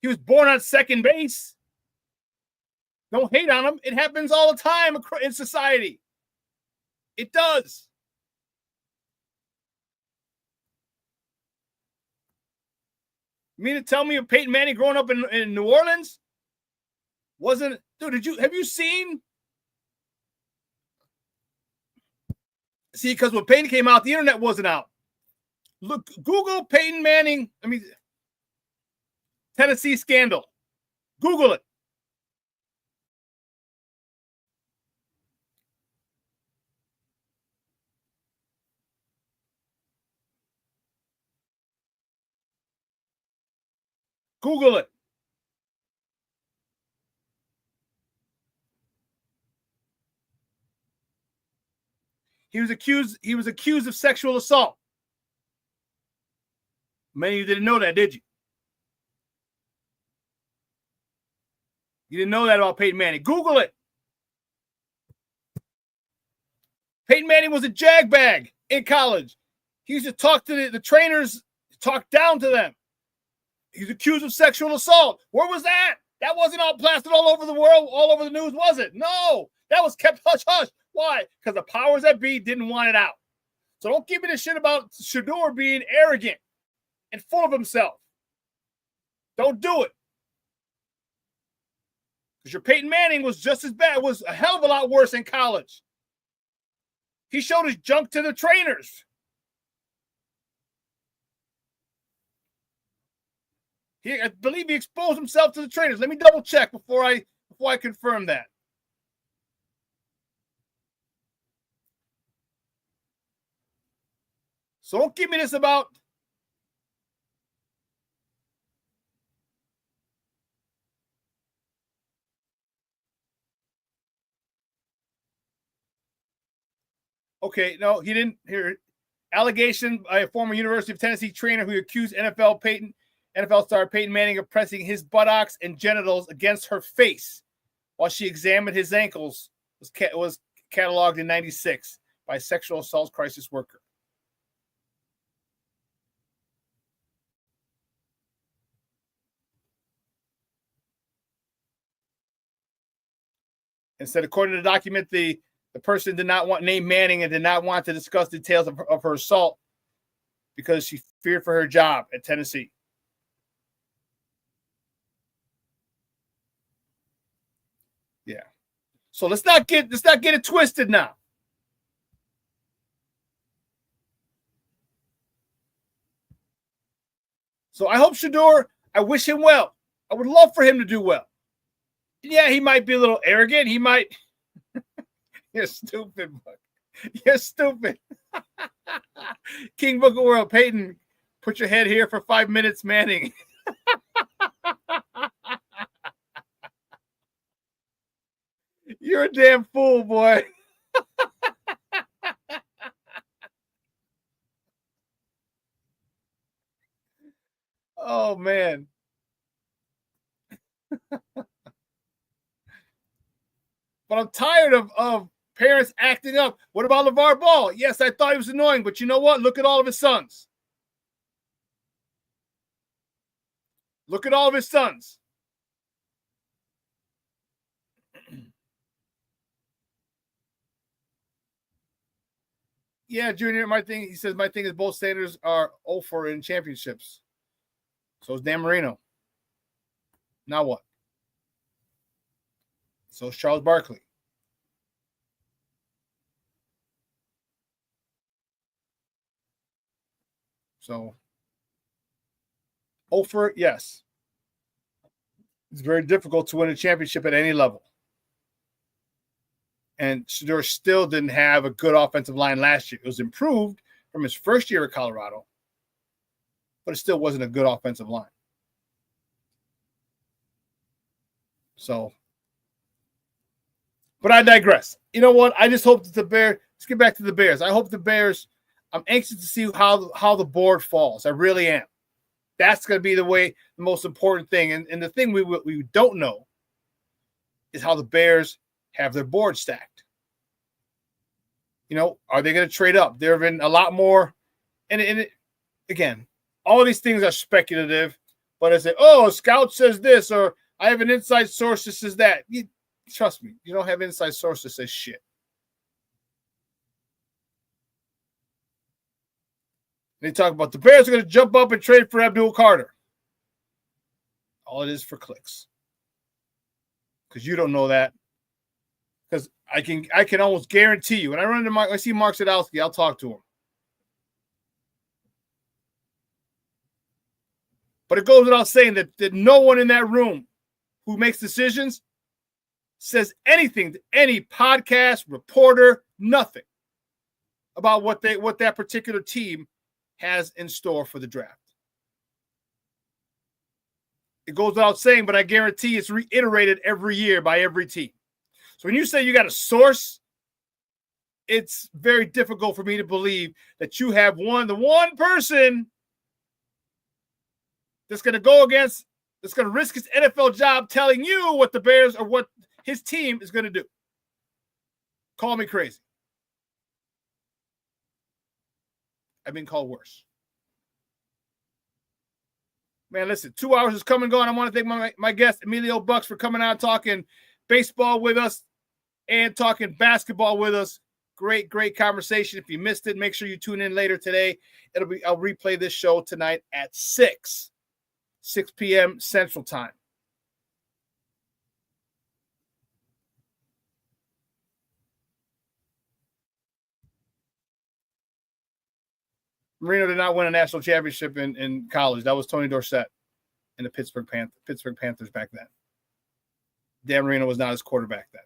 was born on second base. Don't hate on him. It happens all the time in society. It does. You mean to tell me Peyton Manning growing up in New Orleans wasn't? Dude, have you seen? See, because when Peyton came out, the internet wasn't out. Look, Google Peyton Manning. Tennessee scandal. Google it. Google it. He was accused of sexual assault. Many of you didn't know that, did you? You didn't know that about Peyton Manning. Google it. Peyton Manning was a jagbag in college. He used to talk to the trainers, talk down to them. He's accused of sexual assault. Where was that? That wasn't all plastered all over the world, all over the news, was it? No, that was kept hush-hush. Why? Because the powers that be didn't want it out. So don't give me the shit about Shedeur being arrogant and full of himself. Don't do it. Because your Peyton Manning was just as bad. It was a hell of a lot worse in college. He showed his junk to the trainers. I believe he exposed himself to the trainers. Let me double check before I confirm that. So don't give me this about okay, no, he didn't hear allegation by a former University of Tennessee trainer who accused NFL star Peyton Manning of pressing his buttocks and genitals against her face while she examined his ankles was cataloged in '96 by a sexual assault crisis worker. Instead, according to the document, the person did not want named Manning and did not want to discuss details of her assault because she feared for her job at Tennessee. Yeah. So let's not get it twisted now. So I hope Shedeur, I wish him well. I would love for him to do well. Yeah, he might be a little arrogant. He might. You're stupid, Buck. You're stupid. King Book of World, Peyton, put your head here for 5 minutes, Manning. You're a damn fool, boy. Oh, man. But I'm tired of parents acting up. What about LeVar Ball? Yes, I thought he was annoying, but you know what? Look at all of his sons. Look at all of his sons. Yeah, Junior, he says my thing is both Sanders are 0-4 in championships. So is Dan Marino. Now what? So is Charles Barkley. So 0-4, yes. It's very difficult to win a championship at any level. And Shedeur still didn't have a good offensive line last year. It was improved from his first year at Colorado, but it still wasn't a good offensive line. So, but I digress. You know what? I just hope that the Bears, let's get back to the Bears. I hope the Bears, I'm anxious to see how the board falls. I really am. That's going to be the most important thing. And the thing we don't know is how the Bears have their board stacked. You know, are they going to trade up? There have been a lot more. And again, all these things are speculative. But I say, oh, a scout says this, or I have an inside source that says that. Trust me, you don't have inside source that says shit. They talk about the Bears are going to jump up and trade for Abdul Carter. All it is for clicks. Because you don't know that. Because I can almost guarantee you. When I see Mark Sadowski, I'll talk to him. But it goes without saying that no one in that room who makes decisions says anything to any podcast, reporter, nothing about what that particular team has in store for the draft. It goes without saying, but I guarantee it's reiterated every year by every team. So when you say you got a source, it's very difficult for me to believe that you have the one person that's going to go against, that's going to risk his NFL job telling you what the Bears or what his team is going to do. Call me crazy. I've been called worse. Man, listen, 2 hours is come and gone. I want to thank my guest, Emilio Bucks, for coming out talking baseball with us and talking basketball with us. Great, great conversation. If you missed it, make sure you tune in later today. I'll replay this show tonight at 6 p.m. Central Time. Marino did not win a national championship in college. That was Tony Dorsett and the Pittsburgh Panthers back then. Dan Marino was not his quarterback then.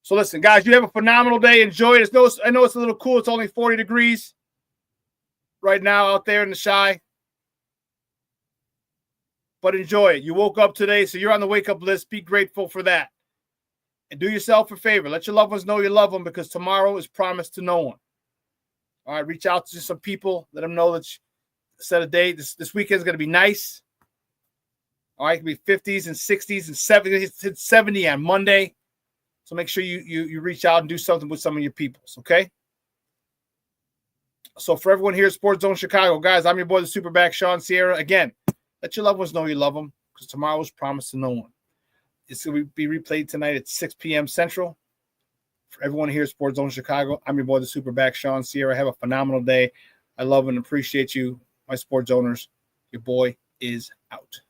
So listen, guys, you have a phenomenal day. Enjoy it. I know it's a little cool. It's only 40 degrees right now out there in the Chi. But enjoy it. You woke up today, so you're on the wake-up list. Be grateful for that. And do yourself a favor. Let your loved ones know you love them, because tomorrow is promised to no one. All right, reach out to some people. Let them know that you set a date. This weekend's going to be nice. All right, it can be 50s and 60s and 70s. It's 70 on Monday. So make sure you reach out and do something with some of your peoples, okay? So for everyone here at Sports Zone Chicago, guys, I'm your boy, the SuperBack, Shawn Sierra. Again, let your loved ones know you love them, because tomorrow is promised to no one. It's going to be replayed tonight at 6 p.m. Central. For everyone here at Sports Zone Chicago, I'm your boy, the SuperBack, Shawn Sierra. Have a phenomenal day. I love and appreciate you, my sports owners. Your boy is out.